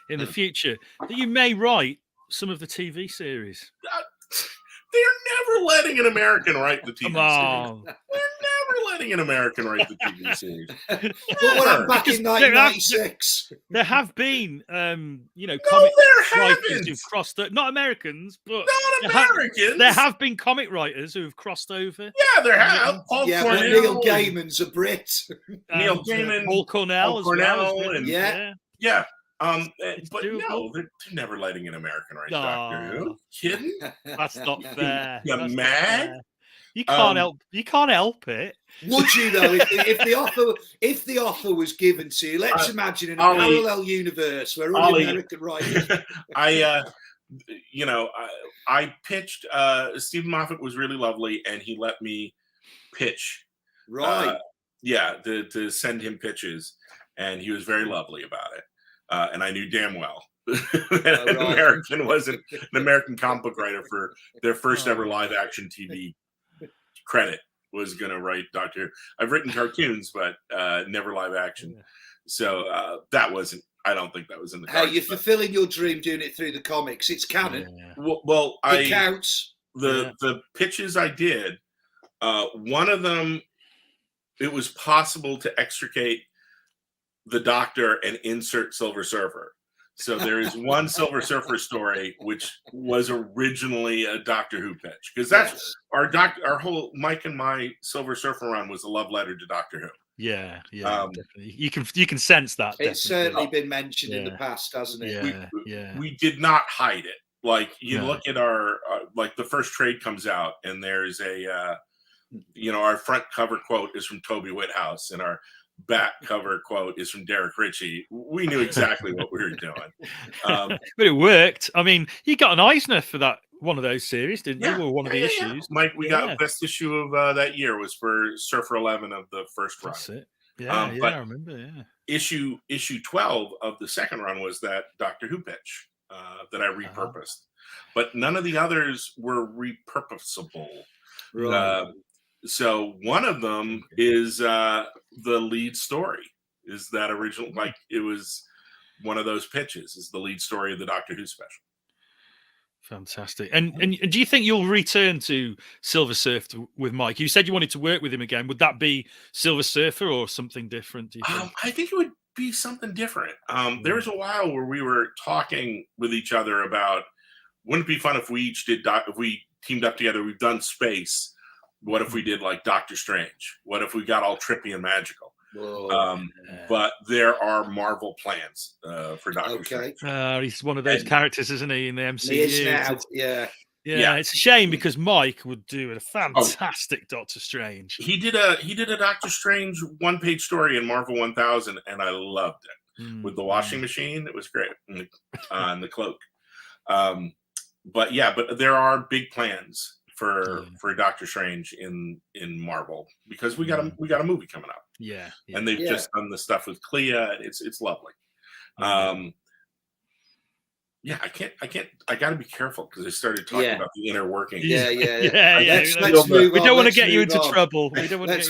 in the future that you may write some of the TV series? They're never letting an American write the TV Come on. series. They're never letting an American write the TV series. What happened back in 1996? There have been, comic there writers haven't. who've crossed over. Not Americans, but Not Americans. There have been comic writers who have crossed over. Yeah, there have. Paul but Cornell. Neil Gaiman's a Brit. Neil Gaiman. Paul Cornell as well. And yeah. But no, they're never letting an American write Doctor Who. Kidding? That's not fair. You're mad? You can't help. You can't help it. Would you though? If the offer was given to you, let's imagine in a parallel universe where all the American writers. I pitched. Stephen Moffat was really lovely, and he let me pitch. Right. To send him pitches, and he was very lovely about it. And I knew damn well that an American comic book writer for their first ever live action TV credit was going to write Doctor Who. I've written cartoons, but never live action. So that wasn't I don't think that was in the Hey, cards. you're fulfilling your dream doing it through the comics. It's canon. Yeah. Well, It counts. The pitches I did, one of them, it was possible to extricate the Doctor and insert Silver Surfer. So there is one Silver Surfer story which was originally a Doctor Who pitch, because that's our whole Mike and my Silver Surfer run was a love letter to Doctor Who. Yeah, definitely. You can sense that. It's certainly been mentioned in the past, hasn't it? We did not hide it. Like you look at our like the first trade comes out, and there's a our front cover quote is from Toby Whithouse, and our back cover quote is from Derek Ritchie. We knew exactly what we were doing, but it worked. I mean, you got an Eisner for that one of those series, didn't you? Or one of the issues. Mike, we got best issue of that year was for Surfer 11 of the first run. That's it. I remember. Yeah, issue 12 of the second run was that Doctor Who pitch that I repurposed, but none of the others were repurposable. Right. So one of them is the lead story. Is that original? Like it was one of those pitches. Is the lead story of the Doctor Who special. Fantastic. And do you think you'll return to Silver Surfer with Mike? You said you wanted to work with him again. Would that be Silver Surfer or something different? Do you think? I think it would be something different. There was a while where we were talking with each other about, wouldn't it be fun if we each did if we teamed up together? We've done space. What if we did like Doctor Strange? What if we got all trippy and magical? But there are Marvel plans for Doctor Strange. He's one of those characters, isn't he, in the MCU? He is now. Yeah, it's a shame because Mike would do a fantastic Doctor Strange. He did a Doctor Strange one-page story in Marvel 1000, and I loved it with the washing machine. It was great, and the cloak. But there are big plans for Doctor Strange in Marvel, because we got a movie coming up. And they've just done the stuff with Clea. It's lovely. I got to be careful because I started talking about the inner workings. Let's move we on. don't want to get you into trouble. We don't want to get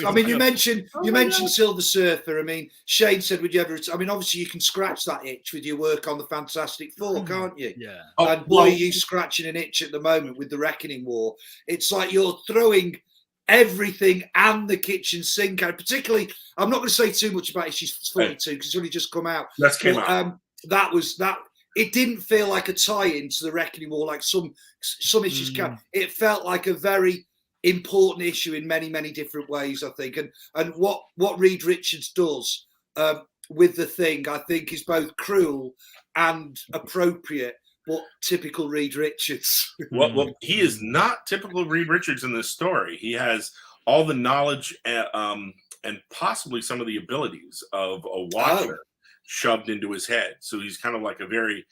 you you mentioned Silver Surfer. I mean, Shane said, would you ever? I mean, obviously you can scratch that itch with your work on the Fantastic Four, can't you? Yeah. And boy, are you scratching an itch at the moment with the Reckoning War. It's like you're throwing everything and the kitchen sink out. Particularly, I'm not going to say too much about issues 42 because it's only just come out. That it didn't feel like a tie-in to the Reckoning War like some issues can. It felt like a very important issue in many, many different ways, I think. And what Reed Richards does with the Thing, I think, is both cruel and appropriate, but typical Reed Richards. Well, he is not typical Reed Richards in this story. He has all the knowledge and possibly some of the abilities of a Watcher shoved into his head. So he's kind of like a very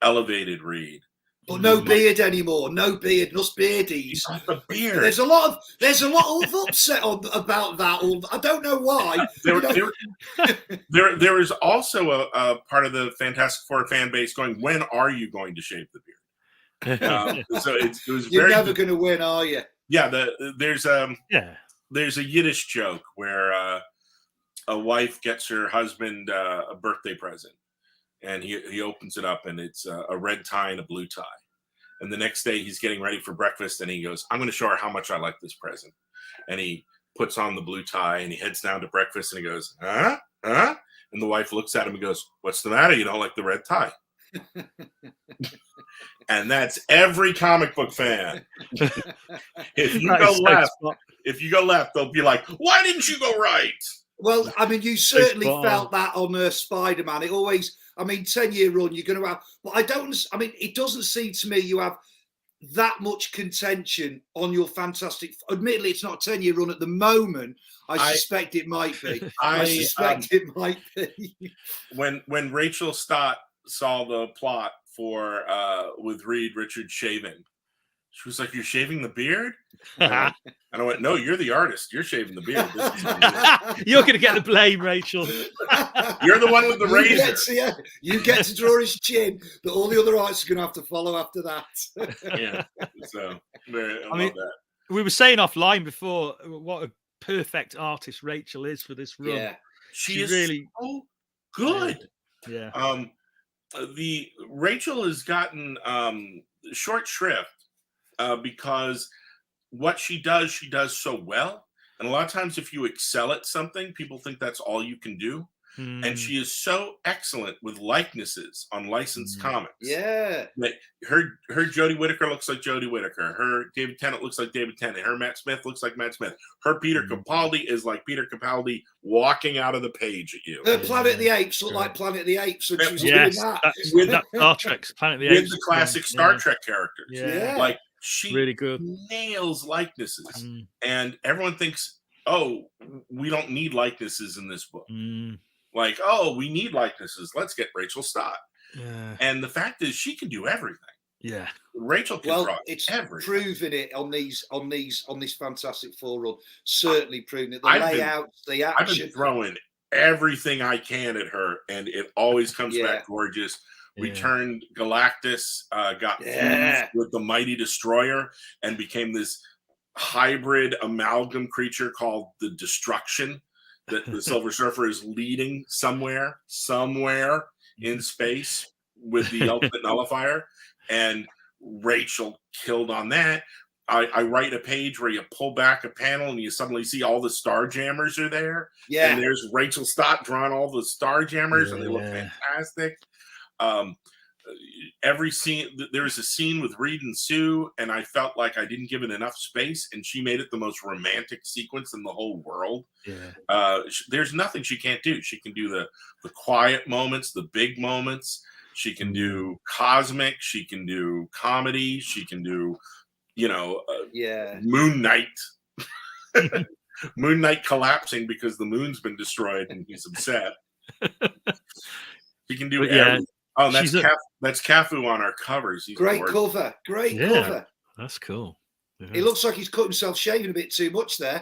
elevated Reed. But no beard anymore. No beard. Just beardies. He's not the beard. There's a lot of upset about that. I don't know why. There is also a part of the Fantastic Four fan base going, when are you going to shave the beard? So it was You're never going to win, are you? Yeah. There's a Yiddish joke where a wife gets her husband a birthday present, and he opens it up, and it's a red tie and a blue tie. And the next day he's getting ready for breakfast, and he goes, I'm going to show her how much I like this present. And he puts on the blue tie, and he heads down to breakfast, and he goes, huh? And the wife looks at him and goes, what's the matter? You don't like the red tie? And that's every comic book fan. If you go left, they'll be like, why didn't you go right? Well, I mean, you certainly felt that on Spider-Man. It always, 10-year run, you're going to have, but it doesn't seem to me you have that much contention on your Fantastic. Admittedly, it's not a 10-year run at the moment. I suspect it might be. I suspect it might be. When Rachel Stott saw the plot for with Reed Richards shaving, she was like, "You're shaving the beard?" And I went, "No, you're the artist. You're shaving the beard. You're going to get the blame, Rachel. You're the one with the razor. You get to draw his chin, but all the other artists are going to have to follow after that." Yeah. So I love that. We were saying offline before what a perfect artist Rachel is for this run. Yeah, she is really so good. Yeah. The Rachel has gotten short shrift because what she does so well. And a lot of times, if you excel at something, people think that's all you can do. And she is so excellent with likenesses on licensed comics. Yeah. That her Jodie Whittaker looks like Jodie Whittaker. Her David Tennant looks like David Tennant. Her Matt Smith looks like Matt Smith. Her Peter Capaldi is like Peter Capaldi walking out of the page at you. Her Planet of the Apes looked like Planet of the Apes when she was doing that. With that Star Trek, Planet of the Apes. With the classic Star Trek characters. Yeah. Like, she really good. nails likenesses. And everyone thinks, oh, we don't need likenesses in this book. Like, oh, we need likenesses. Let's get Rachel Stott. Yeah. And the fact is, she can do everything. Yeah. Rachel can draw it's everything. Proving it on this Fantastic Four run. Certainly proving it. The layouts, the action. I've been throwing everything I can at her, and it always comes back gorgeous. Returned Galactus, got fused with the Mighty Destroyer, and became this hybrid amalgam creature called the Destruction. That the Silver Surfer is leading somewhere in space with the ultimate nullifier, and Rachel killed on that. I write a page where you pull back a panel and you suddenly see all the Starjammers are there. Yeah, and there's Rachel Stott drawing all the Starjammers, and they look fantastic. Every scene, there was a scene with Reed and Sue, and I felt like I didn't give it enough space, and she made it the most romantic sequence in the whole world. There's nothing she can't do. She can do the quiet moments, the big moments. She can do cosmic. She can do comedy. She can do, Moon Knight. Moon Knight collapsing because the moon's been destroyed and he's upset. She can do everything. Oh, that's Cafu on our covers. He's great cover. Great cover. That's cool. Yeah. It looks like he's cut himself shaving a bit too much there.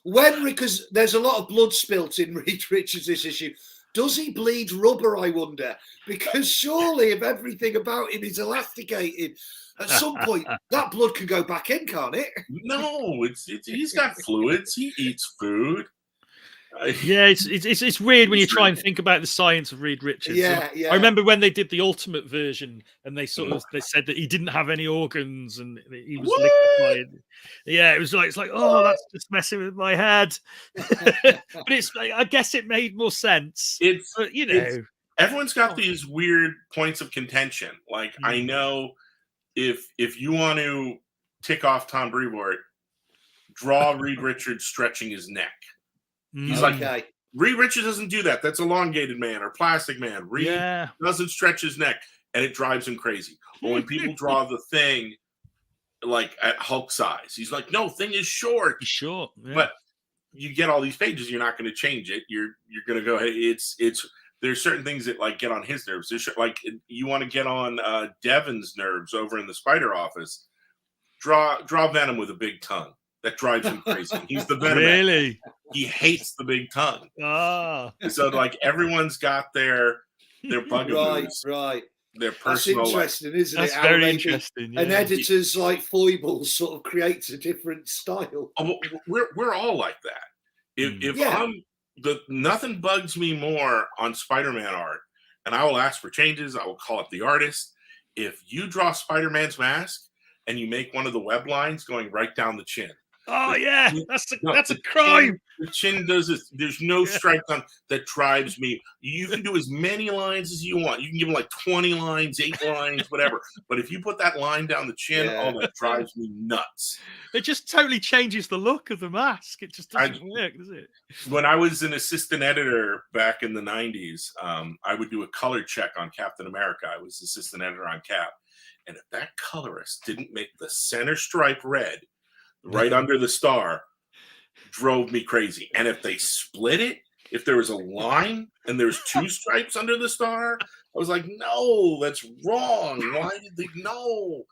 Because there's a lot of blood spilt in Reed Richards this issue. Does he bleed rubber, I wonder? Because surely if everything about him is elasticated, at some point that blood can go back in, can't it? No, he's got fluids. He eats food. Yeah, it's weird when you try and think about the science of Reed Richards. Yeah. I remember when they did the Ultimate version, and they said that he didn't have any organs and he was liquefied. Yeah, it was like that's just messing with my head. But I guess it made more sense. Everyone's got these weird points of contention. Like I know if you want to tick off Tom Brevoort, draw Reed Richards stretching his neck. He's like, Reed Richards doesn't do that. That's elongated man or plastic man. Reed doesn't stretch his neck, and it drives him crazy. But when people draw the Thing like at Hulk size, he's like, no, Thing is short. He's short. Yeah. But you get all these pages, you're not going to change it. You're going to go, hey, it's there's certain things that like get on his nerves. There's like you want to get on Devin's nerves over in the Spider office. Draw Venom with a big tongue. That drives him crazy. He's the Venom. Really? He hates the big tongue. So like everyone's got their bugaboos. Right. Their personal. That's interesting, isn't it? That's very interesting. Yeah. An editor's like foibles sort of creates a different style. Oh, we're all like that. If nothing bugs me more on Spider-Man art, and I will ask for changes. I will call up the artist. If you draw Spider-Man's mask and you make one of the web lines going right down the chin. Oh yeah, that's a crime. The chin does this. There's no stripe on that drives me. You can do as many lines as you want. You can give them like 20 lines, 8 lines, whatever. But if you put that line down the chin, that drives me nuts. It just totally changes the look of the mask. It just doesn't work, does it? When I was an assistant editor back in the 90s, I would do a color check on Captain America. I was assistant editor on Cap. And if that colorist didn't make the center stripe red, right under the star, drove me crazy. And if they split it, if there was a line and there's 2 stripes under the star, I was like, no, that's wrong. Why did they know?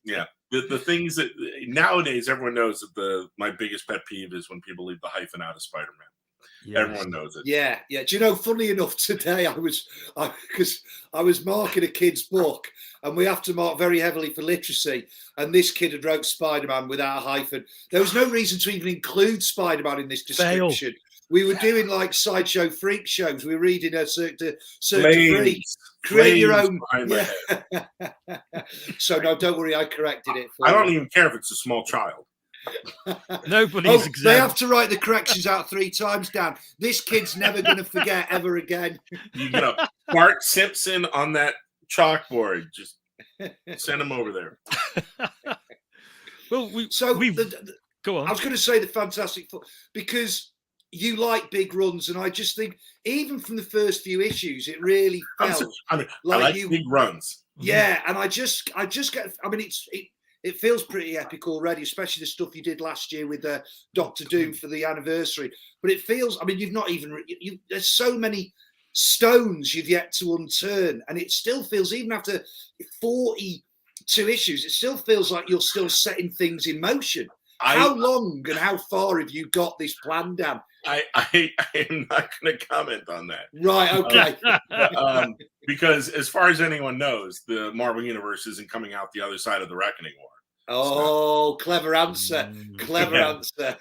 Yeah. The things that nowadays everyone knows that my biggest pet peeve is when people leave the hyphen out of Spider-Man. Yes. Everyone knows it. Yeah. Do you know, funny enough, today I was marking a kid's book, and we have to mark very heavily for literacy. And this kid had wrote Spider-Man without a hyphen. There was no reason to even include Spider-Man in this description. We were doing like sideshow freak shows. We were reading a certain freak. Create your own. Yeah. So no, don't worry. I corrected it. I don't even care if it's a small child. Nobody's exempt. They have to write the corrections out 3 times, Dan. This kid's never going to forget ever again. You know, Bart Simpson on that chalkboard. Just send him over there. Well, go on. I was going to say the Fantastic Four because you like big runs, and I just think even from the first few issues, it really felt I like big runs. Yeah, and I just get. I mean, it feels pretty epic already, especially the stuff you did last year with Doctor Doom for the anniversary. But it feels. I mean, you've not even. There's so many stones you've yet to unturn, and it still feels even after 42 issues, it still feels like you're still setting things in motion. How long and how far have you got this plan, Dan? I am not going to comment on that. Right, okay. Because as far as anyone knows, the Marvel Universe isn't coming out the other side of the Reckoning War. Oh, so. Clever answer. Clever answer.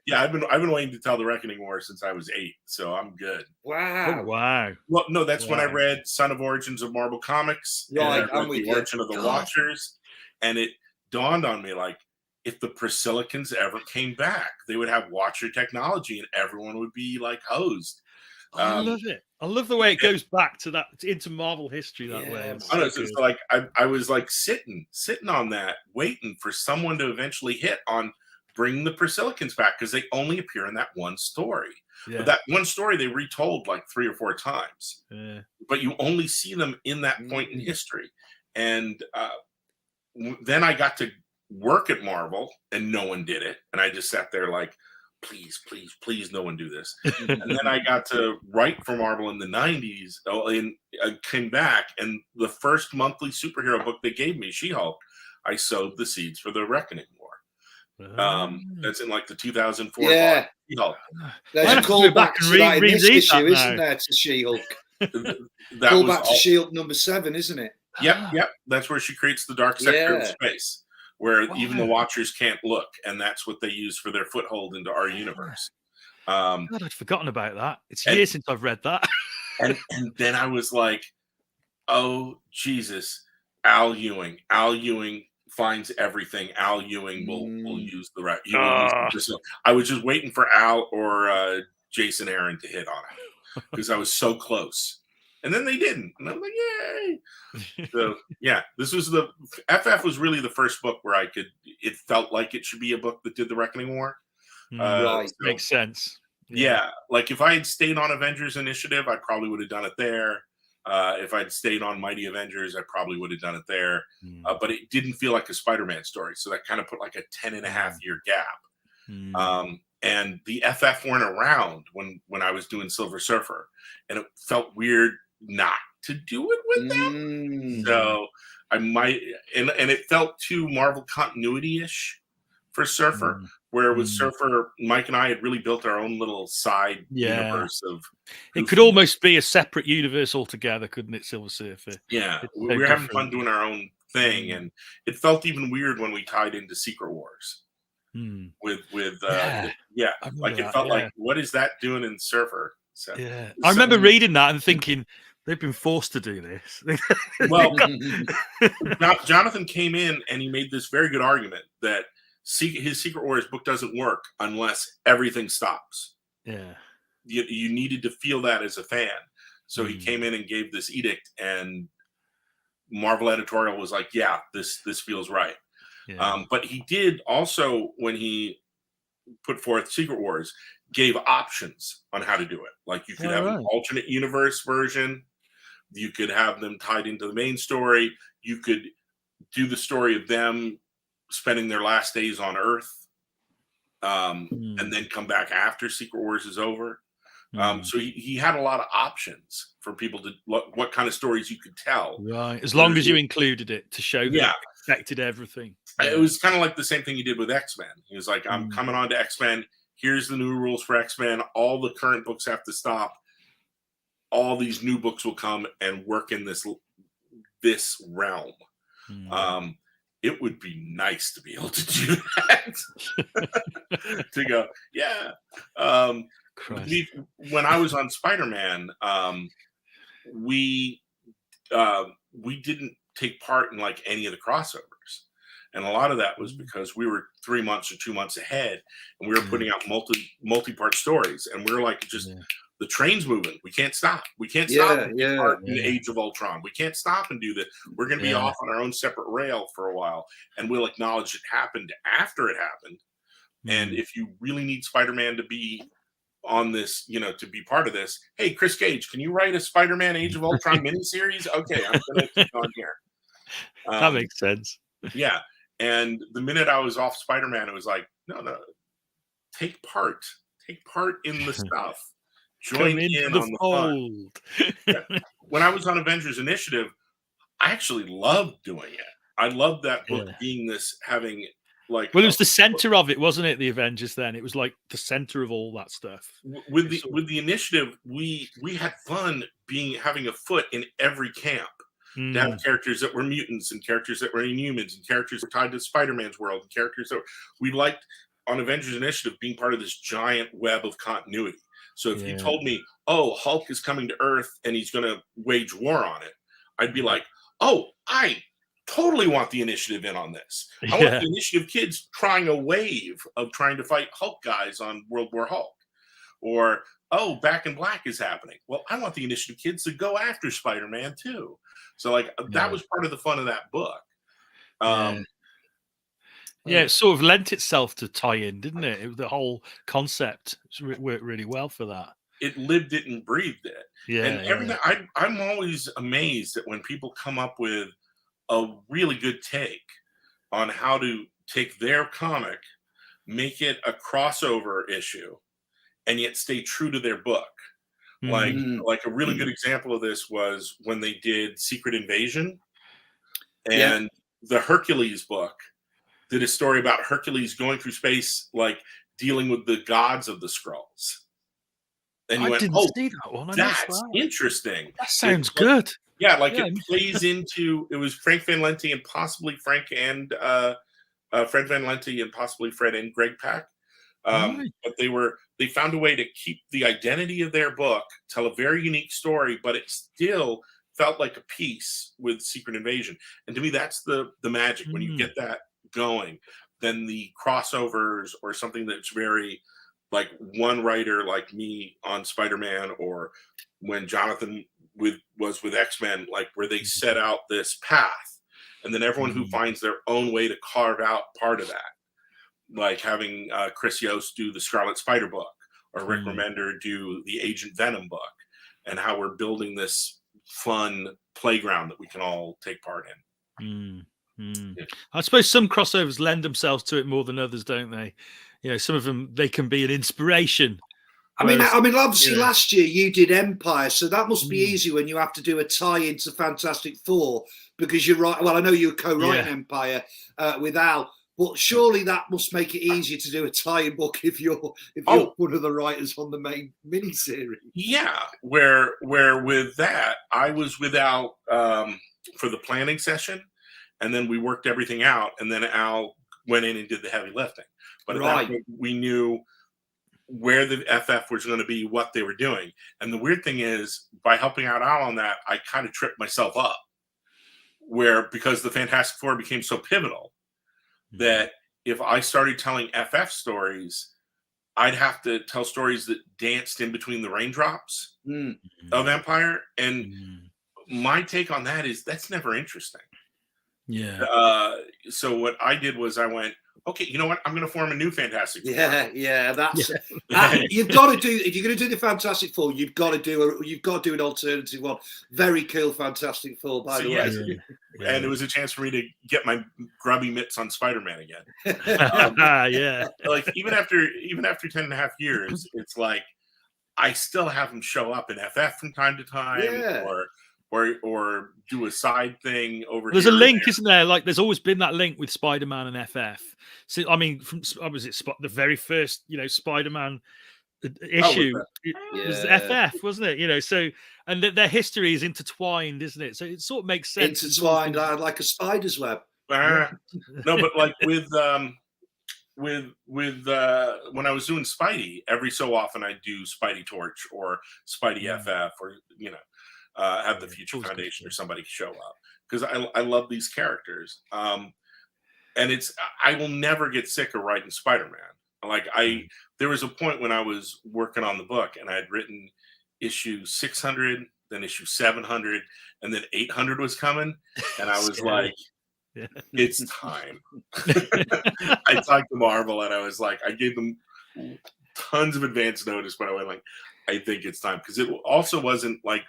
Yeah, I've been waiting to tell the Reckoning War since I was 8, so I'm good. Wow. Oh, wow. Well, no, that's when I read Son of Origins of Marvel Comics. Right, and I read The Origin of the Watchers. And it dawned on me, like, if the Priscilicans ever came back, they would have Watcher technology and everyone would be like hosed. I love it. I love the way it goes back to that into Marvel history that way. So like I was like sitting on that, waiting for someone to eventually hit on bring the Priscilicans back because they only appear in that one story. Yeah. But that one story they retold like 3 or 4 times. Yeah. But you only see them in that point in history. And then I got to work at Marvel and no one did it. And I just sat there like, please, no one do this. And then I got to write for Marvel in the 90s and I came back and the first monthly superhero book they gave me, She-Hulk, I sowed the seeds for the Reckoning War. That's in like the 2004 yeah. She-Hulk. There's a callback to that in this issue, isn't there, to She-Hulk? Callback to She-Hulk number 7, isn't it? Yep. That's where she creates the dark sector of space. Where even the Watchers can't look, and that's what they use for their foothold into our universe. God, I'd forgotten about that. It's years since I've read that. and then I was like, oh, Jesus, Al Ewing. Al Ewing finds everything. Al Ewing will use the right. I was just waiting for Al or Jason Aaron to hit on it because I was so close. And then they didn't. And I'm like, yay. So, yeah, this was FF was really the first book where it felt like it should be a book that did the Reckoning War. Right. So, makes sense. Yeah. Like if I had stayed on Avengers Initiative, I probably would have done it there. If I'd stayed on Mighty Avengers, I probably would have done it there. But it didn't feel like a Spider-Man story. So that kind of put like a 10.5-year gap. And the FF weren't around when I was doing Silver Surfer. And it felt weird not to do it with them. So I might, and it felt too Marvel continuity-ish for Surfer, where with Surfer, Mike and I had really built our own little side universe of. It could almost be a separate universe altogether, couldn't it, Silver Surfer? Yeah, we were having fun doing our own thing, and it felt even weird when we tied into Secret Wars. With like it felt like, what is that doing in Surfer? So, I remember reading that and thinking they've been forced to do this. Well, Jonathan came in and he made this very good argument that his Secret Wars book doesn't work unless everything stops. Yeah, you needed to feel that as a fan, so he came in and gave this edict, and Marvel editorial was like, "Yeah, this feels right." Yeah. But he did also, when he put forth Secret Wars, gave options on how to do it. Like you could have an alternate universe version. You could have them tied into the main story. You could do the story of them spending their last days on Earth and then come back after Secret Wars is over. So he had a lot of options for people to what kind of stories you could tell. Right. As long as you included it to show that it affected everything. It was kind of like the same thing he did with X-Men. He was like, I'm coming on to X-Men. Here's the new rules for X-Men. All the current books have to stop. All these new books will come and work in this realm. It would be nice to be able to do that. To go, when I was on Spider-Man, we didn't take part in like any of the crossovers, and a lot of that was because we were 3 months or 2 months ahead, and we were putting out multi-part stories, and we were like, the train's moving, we can't stop, and take part in Age of Ultron, we can't stop and do this, we're going to be off on our own separate rail for a while, and we'll acknowledge it happened after it happened. And if you really need Spider-Man to be on this, to be part of this, hey, Chris Cage, can you write a Spider-Man Age of Ultron miniseries? Okay, I'm going to keep on here. That makes sense. Yeah. And the minute I was off Spider-Man, it was like, no, take part in the stuff. Join in on the fun. Yeah. When I was on Avengers Initiative, I actually loved doing it. I loved that book being this, having like, well, it was the center of it, wasn't it? The Avengers. Then it was like the center of all that stuff. With the Initiative, we had fun having a foot in every camp. To have characters that were mutants, and characters that were Inhumans, and characters that were tied to Spider-Man's world, and characters that we liked on Avengers Initiative being part of this giant web of continuity. So if you told me, oh, Hulk is coming to Earth and he's going to wage war on it, I'd be like, oh, I totally want the Initiative in on this. I want the Initiative kids trying a wave of trying to fight Hulk guys on World War Hulk. Or, oh, Back in Black is happening. Well, I want the Initiative kids to go after Spider-Man too. So like that was part of the fun of that book. It sort of lent itself to tie in, didn't it? The whole concept worked really well for that. It lived it and breathed it. Yeah, and everything. I'm always amazed that when people come up with a really good take on how to take their comic, make it a crossover issue, and yet stay true to their book. Like a really good example of this was when they did Secret Invasion, and the Hercules book did a story about Hercules going through space, like dealing with the gods of the Skrulls. And you went, oh, see that one. That's interesting. That sounds good. Yeah, like it plays into, it was Frank Van Lente and possibly Fred Van Lente and possibly Fred and Greg Pak. But they found a way to keep the identity of their book, tell a very unique story, but it still felt like a piece with Secret Invasion. And to me, that's the magic. When you get that going, then the crossovers or something that's very like one writer like me on Spider-Man, or when Jonathan was with X-Men, like where they set out this path, and then everyone who finds their own way to carve out part of that. Like having Chris Yost do the Scarlet Spider book, or Rick Remender do the Agent Venom book, and how we're building this fun playground that we can all take part in. Yeah. I suppose some crossovers lend themselves to it more than others, don't they? Some of them, they can be an inspiration. I mean, obviously last year you did Empire, so that must be easy when you have to do a tie into Fantastic Four, because you're right. Well, I know you were co-writing Empire with Al. But surely that must make it easier to do a tie-in book if you're one of the writers on the main miniseries. Yeah, where with that, I was with Al for the planning session, and then we worked everything out, and then Al went in and did the heavy lifting. But at that point, we knew where the FF was going to be, what they were doing. And the weird thing is, by helping out Al on that, I kind of tripped myself up, because the Fantastic Four became so pivotal, that if I started telling FF stories, I'd have to tell stories that danced in between the raindrops of Empire. And my take on that is that's never interesting. Yeah. So what I did was I went, okay, you know what? I'm going to form a new Fantastic Four. That's you've got to do. If you're going to do the Fantastic Four, you've got to do an alternative one. Very cool Fantastic Four, by the way. And it was a chance for me to get my grubby mitts on Spider-Man again. Like even after 10 and a half years, it's like I still have him show up in FF from time to time, or do a side thing over. There's a link, isn't there? Like there's always been that link with Spider-Man and FF. So I mean, from the very first Spider-Man issue, it was FF, wasn't it? So and their history is intertwined, isn't it? So it sort of makes sense. Intertwined like a spider's web. No, but like with when I was doing Spidey, every so often I do Spidey Torch or Spidey FF, or have the Future Foundation or somebody show up, because I love these characters. And I will never get sick of writing Spider-Man. Like there was a point when I was working on the book and I had written issue 600, then issue 700, and then 800 was coming, and I was like, it's time. I talked to Marvel and I was like, I gave them tons of advance notice, but I went like, I think it's time, because it also wasn't like,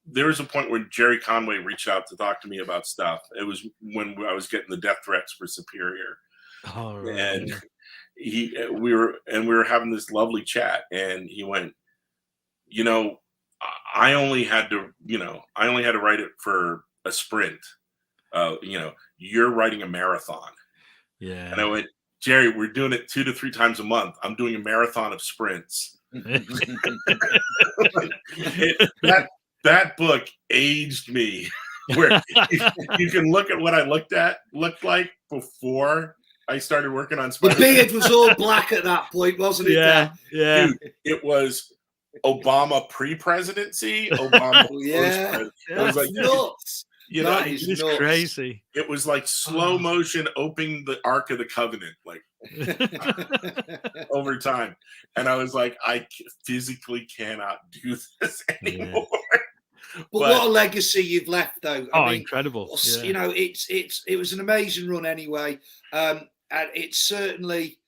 there was a point where Jerry Conway reached out to talk to me about stuff. It was when I was getting the death threats for Superior, and we were having this lovely chat, and he went, I only had to write it for a sprint. You're writing a marathon. Yeah. And I went, Jerry, we're doing it 2 to 3 times a month. I'm doing a marathon of sprints. That book aged me. Where you can look at what I looked like before I started working on Spider-Man. The beard was all black at that point, wasn't it? Yeah. Dude, it was Obama pre-presidency, Obama post-presidency. It was like nuts. That is crazy. It was like slow motion opening the Ark of the Covenant, like over time. And I was like, I physically cannot do this anymore. But what a legacy you've left, though. I mean, incredible. It was an amazing run anyway. And it's certainly,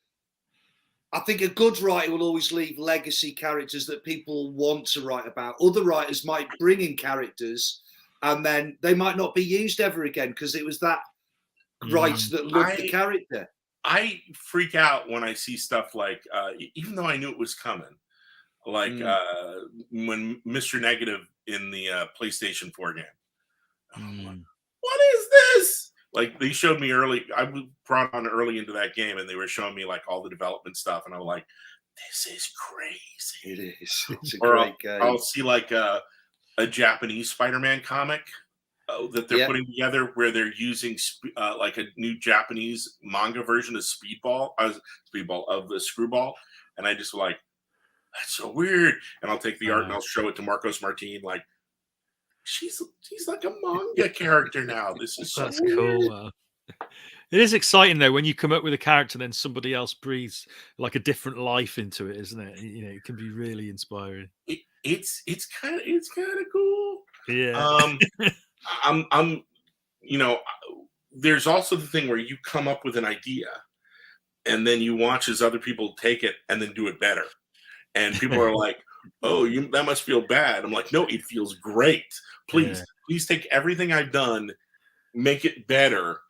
I think a good writer will always leave legacy characters that people want to write about. Other writers might bring in characters and then they might not be used ever again because it was that writer that loved the character. I freak out when I see stuff like, even though I knew it was coming, like when Mr. Negative in the PlayStation 4 game. What is this? Like, they showed me early. I was brought on early into that game, and they were showing me like all the development stuff, and I was like, "This is crazy." It is. It's a great game. I'll see like a Japanese Spider-Man comic that they're putting together, where they're using like a new Japanese manga version of Speedball of the Screwball, and I just like, that's so weird. And I'll take the art and I'll show it to Marcos Martin, like, she's like a manga character now. This is so weird. Cool. It is exciting though when you come up with a character, then somebody else breathes like a different life into it, isn't it? It can be really inspiring. It's kind of cool. Yeah. I'm there's also the thing where you come up with an idea and then you watch as other people take it and then do it better. And people are like, "Oh, that must feel bad." I'm like, "No, it feels great. Please take everything I've done, make it better,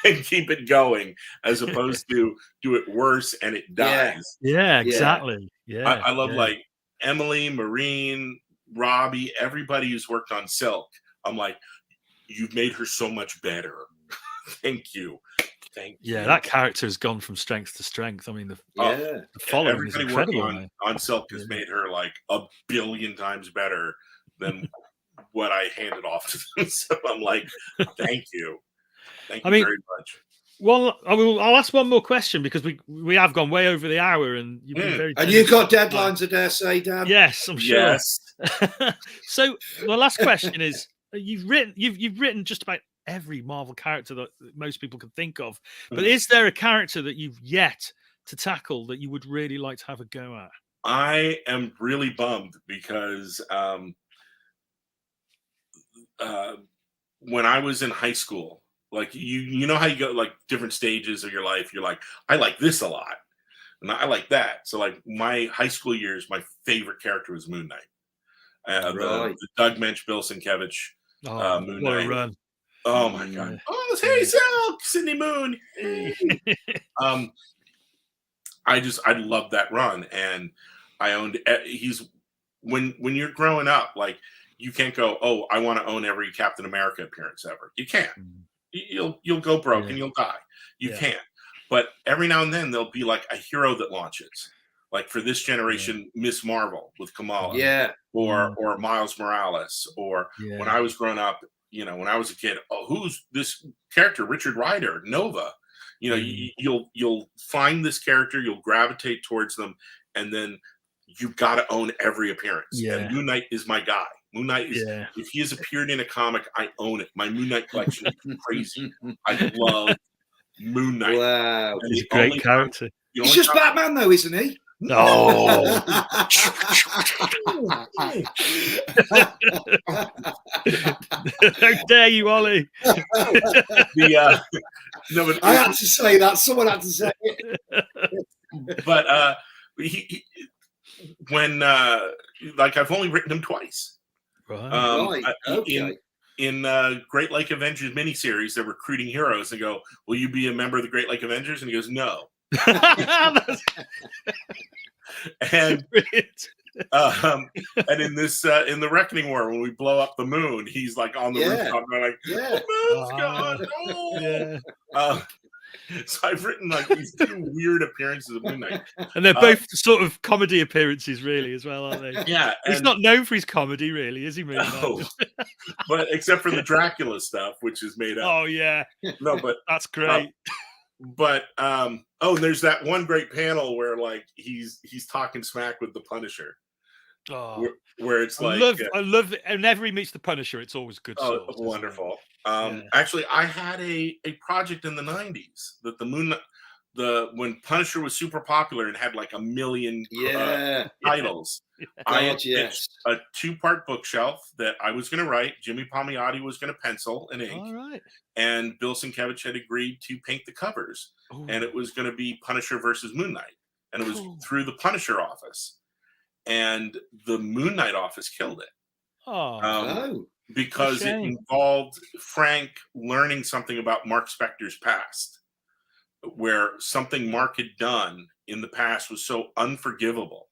and keep it going, as opposed to do it worse and it dies." Yeah, exactly. Yeah, I love like Emily, Marine, Robbie, everybody who's worked on Silk. I'm like, you've made her so much better. Thank you. Yeah, that character has gone from strength to strength. I mean, the following is incredible. On Silk has made her like 1 billion times better than what I handed off to them. So I'm like, thank you. Thank you very much. Well, I'll ask one more question because we have gone way over the hour, and you've been very. And you've got deadlines, I dare say, Dan. Yes, I'm sure. Yes. So the last question is: you've written just about every Marvel character that most people can think of, but is there a character that you've yet to tackle that you would really like to have a go at? I am really bummed because when I was in high school, like you know how you go like different stages of your life, you're like, I like this a lot and I like that. So like my high school years, my favorite character was Moon Knight. The Doug Mensch, Bill Sienkiewicz Moon what Knight. a run. Oh my god! Oh, hey, Silk, Cindy Moon. Hey. I love that run, and I owned. When you're growing up, like you can't go, oh, I want to own every Captain America appearance ever. You can't. You'll go broke and you'll die. You can't. But every now and then there'll be like a hero that launches. Like for this generation, Miss Marvel with Kamala, or Miles Morales, or when I was growing up. When I was a kid, who's this character, Richard Rider, Nova? You know, you'll find this character, you'll gravitate towards them, and then you've got to own every appearance. Yeah. And Moon Knight is my guy. Moon Knight is, if he has appeared in a comic, I own it. My Moon Knight collection is crazy. I love Moon Knight. Wow. He's a great character. He's just Batman, though, isn't he? No. How dare you, Olly? No, but I had to say that. Someone had to say it. But when like I've only written him twice. Right. Okay. In Great Lake Avengers miniseries, they're recruiting heroes and go, "Will you be a member of the Great Lake Avengers?" And he goes, "No." And and in this in the Reckoning War, when we blow up the moon, he's like on the rooftop, and like, "The moon's gone!" No! So I've written like these two weird appearances of Moon Knight, and they're both sort of comedy appearances, really, as well, aren't they? Yeah, he's not known for his comedy, really, is he? Moon Knight? No. But except for the Dracula stuff, which is made up. Oh yeah, no, but that's great. But there's that one great panel where like he's talking smack with the Punisher. Oh, where it's like I love it. Whenever he meets the Punisher, it's always good. Oh, wonderful. Actually, I had a project in the 90s that when Punisher was super popular and had like 1 million titles. I had pitched a 2-part bookshelf that I was going to write. Jimmy Palmiotti was going to pencil and ink. All right. And Bill Sienkiewicz had agreed to paint the covers. Ooh. And it was going to be Punisher versus Moon Knight. And it was through the Punisher office. And the Moon Knight office killed it. Because it involved Frank learning something about Mark Spector's past, where something Mark had done in the past was so unforgivable.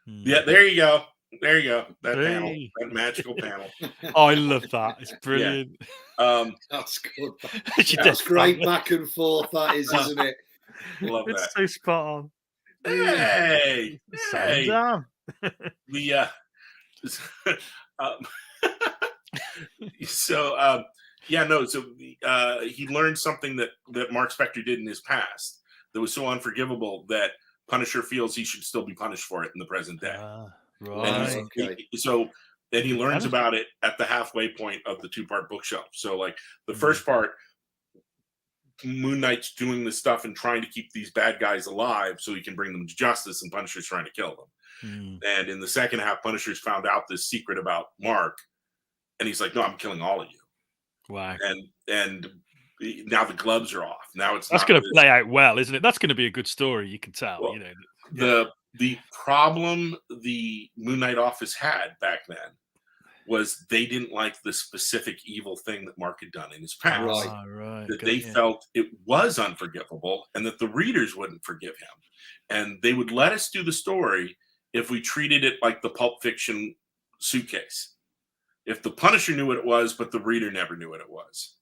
Yeah, there you go. There you go. That panel, that magical panel. Oh, I love that. It's brilliant. That's good. That's great back and forth, that is, isn't it? Love that. It's so spot on. Hey! Damn. So he learned something that Mark Spector did in his past that was so unforgivable that Punisher feels he should still be punished for it in the present day. Right. And he learns about it at the halfway point of the 2-part bookshelf. So like the first part, Moon Knight's doing this stuff and trying to keep these bad guys alive so he can bring them to justice, and Punisher's trying to kill them. And in the second half, Punisher's found out this secret about Mark, and he's like, "No, I'm killing all of you." Wow. And now the gloves are off. Now that's going to play out well, isn't it? That's going to be a good story. You can tell. Well, the problem the Moon Knight office had back then was they didn't like the specific evil thing that Mark had done in his past. Right. That they felt it was unforgivable, and that the readers wouldn't forgive him, and they would let us do the story if we treated it like the Pulp Fiction suitcase. If the Punisher knew what it was, but the reader never knew what it was,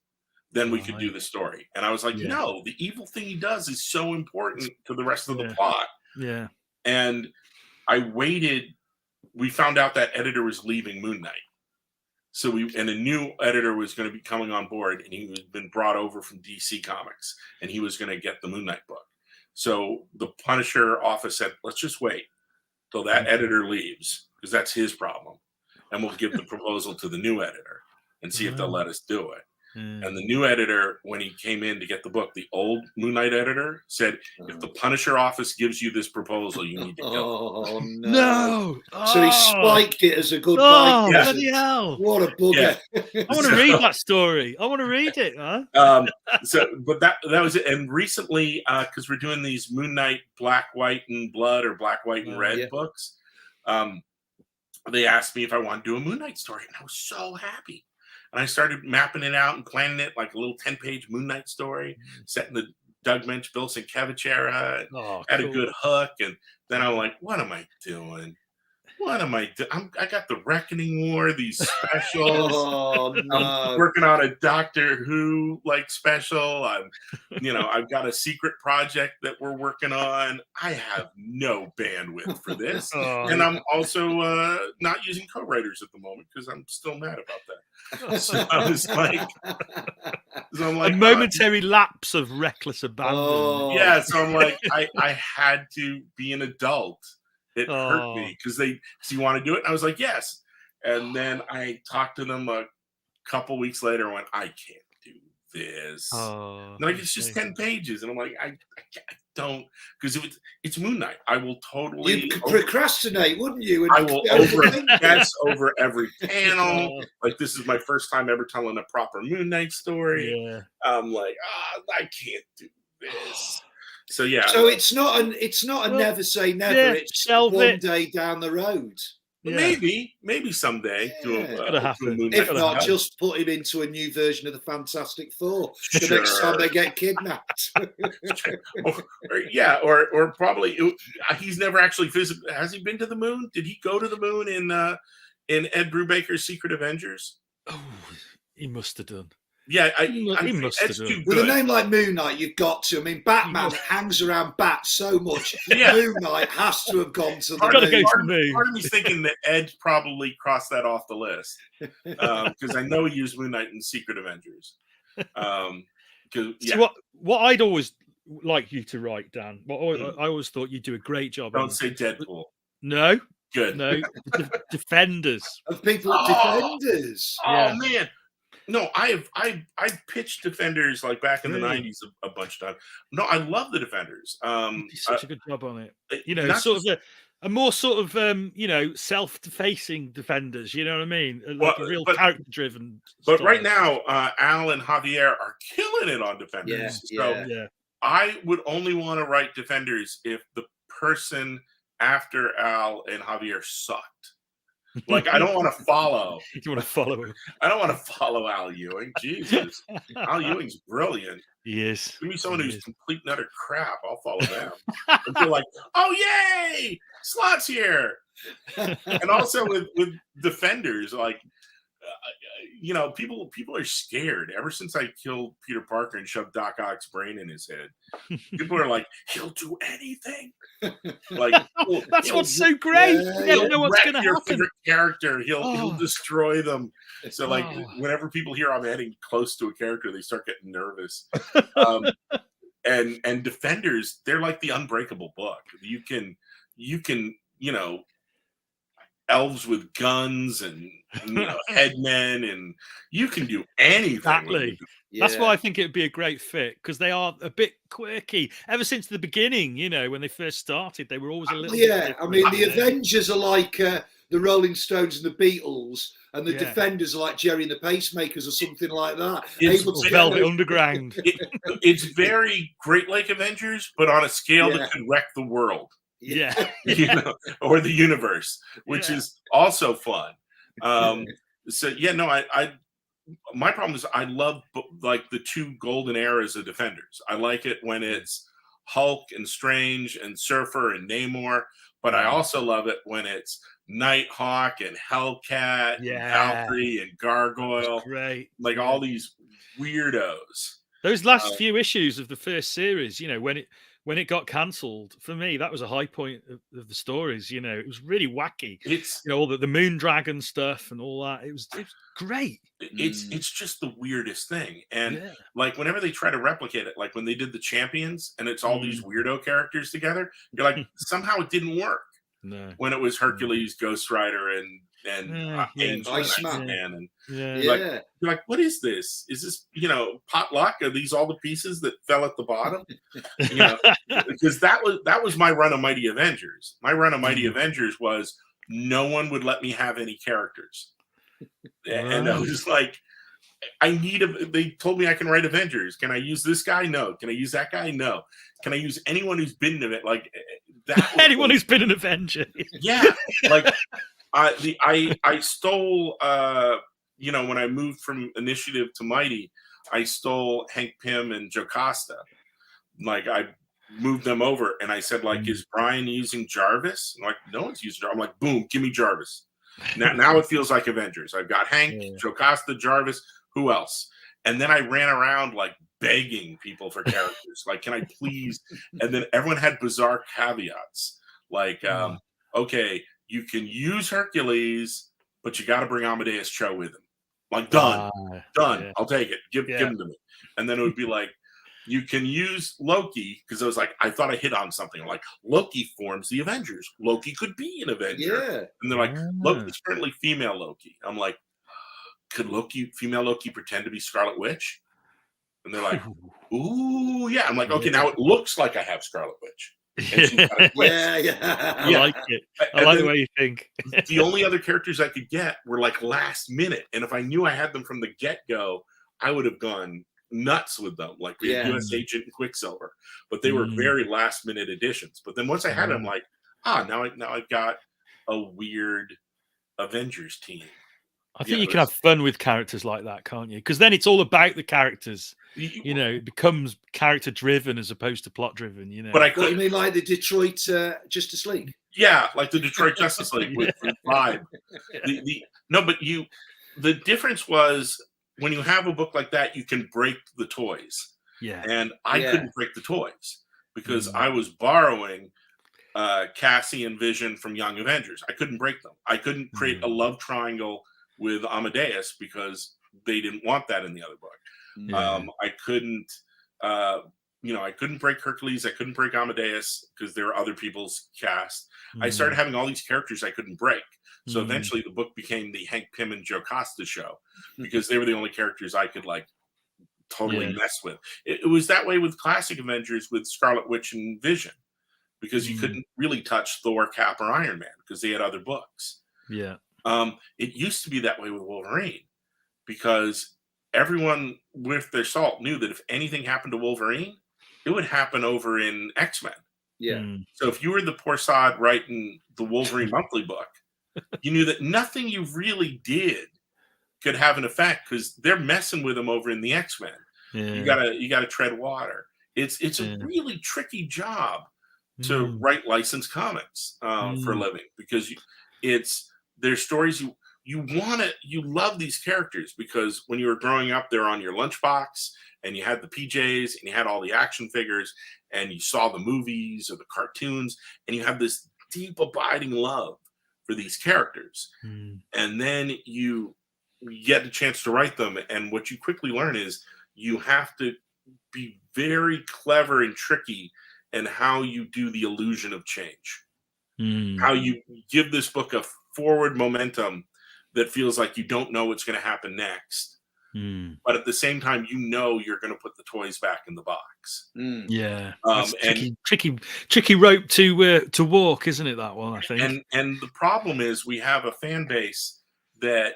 then we could do the story. And I was like, no, the evil thing he does is so important to the rest of the plot. Yeah. And I waited. We found out that editor was leaving Moon Knight. And a new editor was going to be coming on board, and he had been brought over from DC Comics, and he was going to get the Moon Knight book. So the Punisher office said, let's just wait till that editor leaves, because that's his problem. And we'll give the proposal to the new editor and see if they'll let us do it. And the new editor, when he came in to get the book, the old Moon Knight editor said, if the Punisher office gives you this proposal, you need to kill it. Oh, no. So he spiked it as a good bike. Bloody hell. What a bugger. Yeah. I want to read that story. I want to read it, man. But that was it. And recently, because we're doing these Moon Knight Black, White, and Blood, or Black, White, and Red books, they asked me if I wanted to do a Moon Knight story, and I was so happy. And I started mapping it out and planning it like a little 10-page Moon Knight story set in the Doug Mensch, Bill Sienkiewicz era. Had a good hook. And then I'm like, what am I doing? what am I doing? I got the Reckoning War, these specials. Oh no! I'm working on a Doctor Who special. I've got a secret project that we're working on. I have no bandwidth for this, and I'm also not using co-writers at the moment because I'm still mad about that. So I was like, a momentary lapse of reckless abandon. Yeah, so I'm like, I had to be an adult. It hurt me because do you want to do it? And I was like, yes. And then I talked to them a couple weeks later and went, I can't do this. Like, it's just 10 pages. And I'm like, I don't, because if it's Moon Knight, I will totally. You'd procrastinate, wouldn't you? I will over-obsess over every panel. Like, this is my first time ever telling a proper Moon Knight story. Yeah. I'm like, I can't do this. So yeah. So it's not a never say never. Yeah, it's one day down the road. Yeah. Maybe someday. If not, just put him into a new version of the Fantastic Four the next time they get kidnapped. or probably he's never actually physically. Has he been to the moon? Did he go to the moon in Ed Brubaker's Secret Avengers? Oh, he must have done. Yeah, he must have done. With a name like Moon Knight, you've got to. I mean, Batman hangs around bats so much. Moon Knight has to have gone to the moon. Part of me's thinking that Ed probably crossed that off the list because I know he used Moon Knight in Secret Avengers. So what I'd always like you to write, Dan. I always thought you'd do a great job. Don't say Deadpool. No. Good. No. Defenders. Of people, Defenders. Oh man. No, I've pitched Defenders like back in the 90s a bunch of times. No, I love the Defenders. You did such a good job on it. You know, sort of a more sort of self-defacing Defenders. You know what I mean? Like a real character-driven. But right now, Al and Javier are killing it on Defenders. I would only want to write Defenders if the person after Al and Javier sucked. Like, I don't want to follow. You want to follow him? I don't want to follow Al Ewing. Jesus. Al Ewing's brilliant. He is. Give me someone who's complete and utter crap. I'll follow them. And feel like, oh, yay! Slott's here. And also with Defenders, like, people are scared. Ever since I killed Peter Parker and shoved Doc Ock's brain in his head, people are like, he'll do anything. Like, that's what's so great. You don't know what's going to happen. Favorite character, he'll destroy them. So, like, whenever people hear I'm heading close to a character, they start getting nervous. And Defenders, they're like the unbreakable book. You can elves with guns and headmen, and you can do anything. Exactly. That's why I think it'd be a great fit, because they are a bit quirky. Ever since the beginning, when they first started, they were always a little bit different. I mean, the Avengers are like the Rolling Stones and the Beatles, and the Defenders are like Jerry and the Pacemakers or something like that. It's Velvet Underground. It's very Great Lake Avengers, but on a scale that could wreck the world. Yeah. Or the universe, which is also fun. My problem is I love like the two golden eras of Defenders. I like it when it's Hulk and Strange and Surfer and Namor, but I also love it when it's Nighthawk and Hellcat and Valkyrie and Gargoyle. Great. Like all these weirdos. Those last few issues of the first series, when it got cancelled, for me, that was a high point of the stories. It was really wacky. It's all the Moon Dragon stuff and all that. It was great. It's just the weirdest thing. And like whenever they try to replicate it, like when they did the Champions, and it's all these weirdo characters together, you're like, somehow it didn't work. No. When it was Hercules, Ghost Rider, and Angel Iceman, and you're like, what is this? Is this potluck? Are these all the pieces that fell at the bottom? Because that was my run of Mighty Avengers. My run of Mighty Avengers was no one would let me have any characters, and I was like, they told me I can write Avengers. Can I use this guy? No. Can I use that guy? No. Can I use anyone who's been in it? Like that? Anyone who's been an Avenger? Yeah, like. I stole, when I moved from Initiative to Mighty, I stole Hank Pym and Jocasta. Like I moved them over, and I said, like, is Brian using Jarvis? And like, no one's using Jarvis. I'm like, boom, give me Jarvis. Now it feels like Avengers. I've got Hank, Jocasta, Jarvis. Who else? And then I ran around like begging people for characters. Like, can I please? And then everyone had bizarre caveats. Like, okay, you can use Hercules, but you got to bring Amadeus Cho with him. Like, done. Yeah. I'll take it. Give him to me. And then it would be like, you can use Loki, because I was like, I thought I hit on something. I'm like, Loki forms the Avengers. Loki could be an Avenger. Yeah. And they're like, Loki's currently female Loki. I'm like, could female Loki pretend to be Scarlet Witch? And they're like, ooh, yeah. I'm like, okay, now it looks like I have Scarlet Witch. Yeah. I like it. I like the way you think. The only other characters I could get were like last minute. And if I knew I had them from the get-go, I would have gone nuts with them, like US Agent and Quicksilver. But they were very last minute additions. But then once I had them, like, now I've got a weird Avengers team. I think you can have fun with characters like that, can't you? Because then it's all about the characters. You know, it becomes character driven as opposed to plot driven. You know, but what you mean, like the Detroit Justice League? Yeah, like the Detroit Justice League with Vibe. The difference was when you have a book like that, you can break the toys. Yeah, and I couldn't break the toys because I was borrowing Cassie and Vision from Young Avengers. I couldn't break them. I couldn't create a love triangle with Amadeus because they didn't want that in the other book. I couldn't, I couldn't break Hercules. I couldn't break Amadeus because there were other people's cast. I started having all these characters I couldn't break. So eventually the book became the Hank Pym and Jocasta show because they were the only characters I could like totally mess with. It was that way with classic Avengers with Scarlet Witch and Vision because you couldn't really touch Thor, Cap, or Iron Man because they had other books. Yeah. It used to be that way with Wolverine because everyone with their salt knew that if anything happened to Wolverine, it would happen over in X-Men. Yeah. So if you were the poor sod writing the Wolverine monthly book, you knew that nothing you really did could have an effect because they're messing with them over in the X-Men. You gotta tread water. It's a really tricky job to write licensed comics for a living because there's stories you love these characters because when you were growing up, they're on your lunchbox and you had the PJs and you had all the action figures and you saw the movies or the cartoons and you have this deep abiding love for these characters. And then you get a chance to write them. And what you quickly learn is you have to be very clever and tricky in how you do the illusion of change. How you give this book a forward momentum that feels like you don't know what's going to happen next. But at the same time, you're going to put the toys back in the box. Yeah, and tricky rope to walk, isn't it? That one, I think. And the problem is we have a fan base that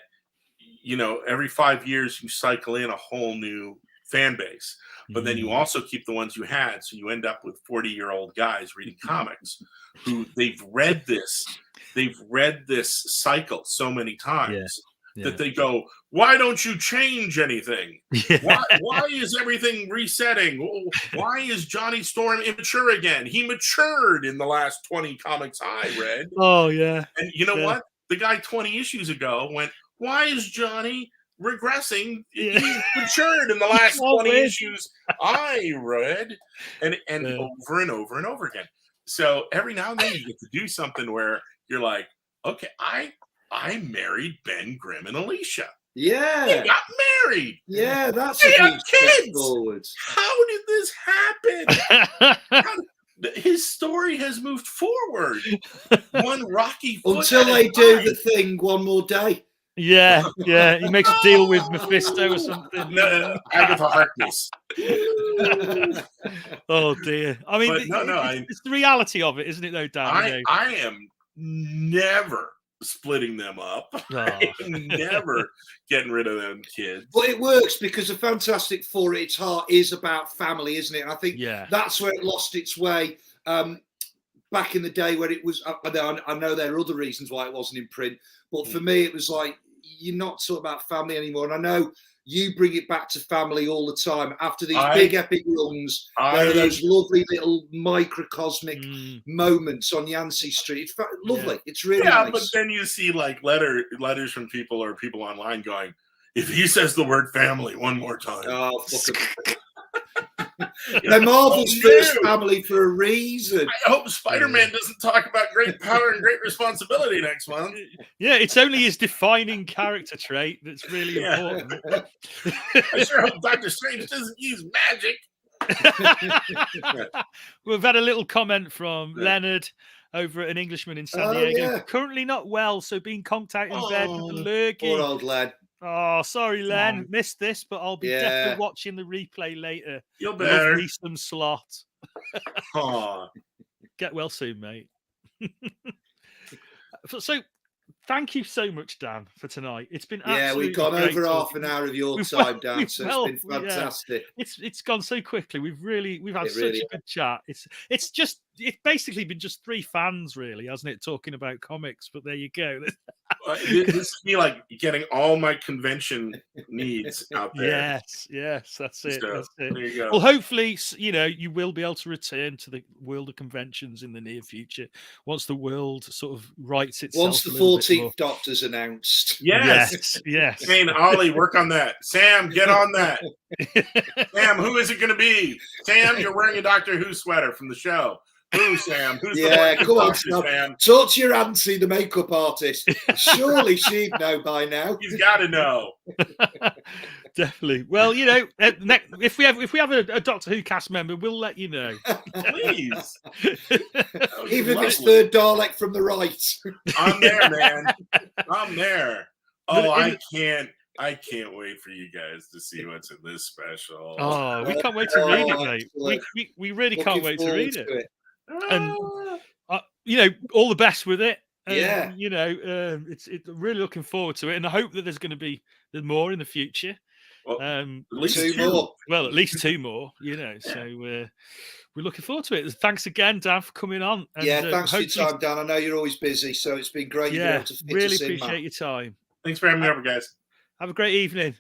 every 5 years you cycle in a whole new fan base, but then you also keep the ones you had, so you end up with 40-year-old guys reading comics who they've read this cycle so many times. That they go, why don't you change anything? Why is everything resetting? Why is Johnny Storm immature again? He matured in the last 20 comics I read. Oh, yeah. And you know what? The guy 20 issues ago went, why is Johnny regressing? He matured in the last 20 issues I read. And over and over and over again. So every now and then you get to do something where you're like, okay, I married Ben Grimm and Alicia. Yeah. They got married. Yeah, that's they a have kids. Forward. How did this happen? His story has moved forward. One rocky foot until they do the thing one more day. Yeah. He makes a deal with Mephisto or something. No, Agatha Harkness. Oh dear. I mean, it's the reality of it, isn't it, though, Dan? I am never splitting them up. I am never getting rid of them kids. But it works because the Fantastic Four at its heart is about family, isn't it? And I think that's where it lost its way back in the day when it was. I know there are other reasons why it wasn't in print, but for me, it was like you're not talking about family anymore. And I know you bring it back to family all the time. After these big epic runs, there are those lovely little microcosmic moments on Yancey Street. It's lovely. It's really nice. But then you see like letters from people or people online going, if he says the word family one more time. Oh, they're Marvel's first family for a reason. I hope Spider-Man doesn't talk about great power and great responsibility next month. Yeah, it's only his defining character trait that's really important. I sure hope Doctor Strange doesn't use magic. We've had a little comment from Leonard over at An Englishman in San Diego. Yeah. Currently not well, so being conked out in bed with the lurgy. Poor old lad. Oh, sorry, Len. Missed this, but I'll be definitely watching the replay later. You'll better. Love some Slott. Get well soon, mate. So, thank you so much, Dan, for tonight. It's been absolutely we've gone over talking. half an hour of your time, Dan. So it's been fantastic. It's gone so quickly. We've had such a good chat. It's basically been just three fans, really, hasn't it? Talking about comics. But there you go. This is me like getting all my convention needs out there. Yes, that's it. So, that's it. There you go. Well, hopefully, you will be able to return to the world of conventions in the near future once the world sort of rights itself. Once the 14th Doctor's announced. Yes. Shane, Olly, work on that. Sam, get on that. Sam, who is it going to be? Sam, you're wearing a Doctor Who sweater from the show. Who, Sam? Who's the come on, Sam? Talk to your auntie, the makeup artist. Surely she'd know by now. He's got to know. Definitely. Well, if we have a Doctor Who cast member, we'll let you know. Please. Even if it's third Dalek from the right. I'm there, man. I'm there. Oh, I can't wait for you guys to see what's in this special. Oh, we can't wait to read it, mate. We really can't wait to read it. And all the best with it. It's really looking forward to it, and I hope that there's more in the future. Well, at least two more. Well, at least two more. So we're looking forward to it. Thanks again, Dan, for coming on. And, thanks for your time, Dan. I know you're always busy, so it's been great. Yeah, really appreciate your time. Thanks for having me over, guys. Have a great evening.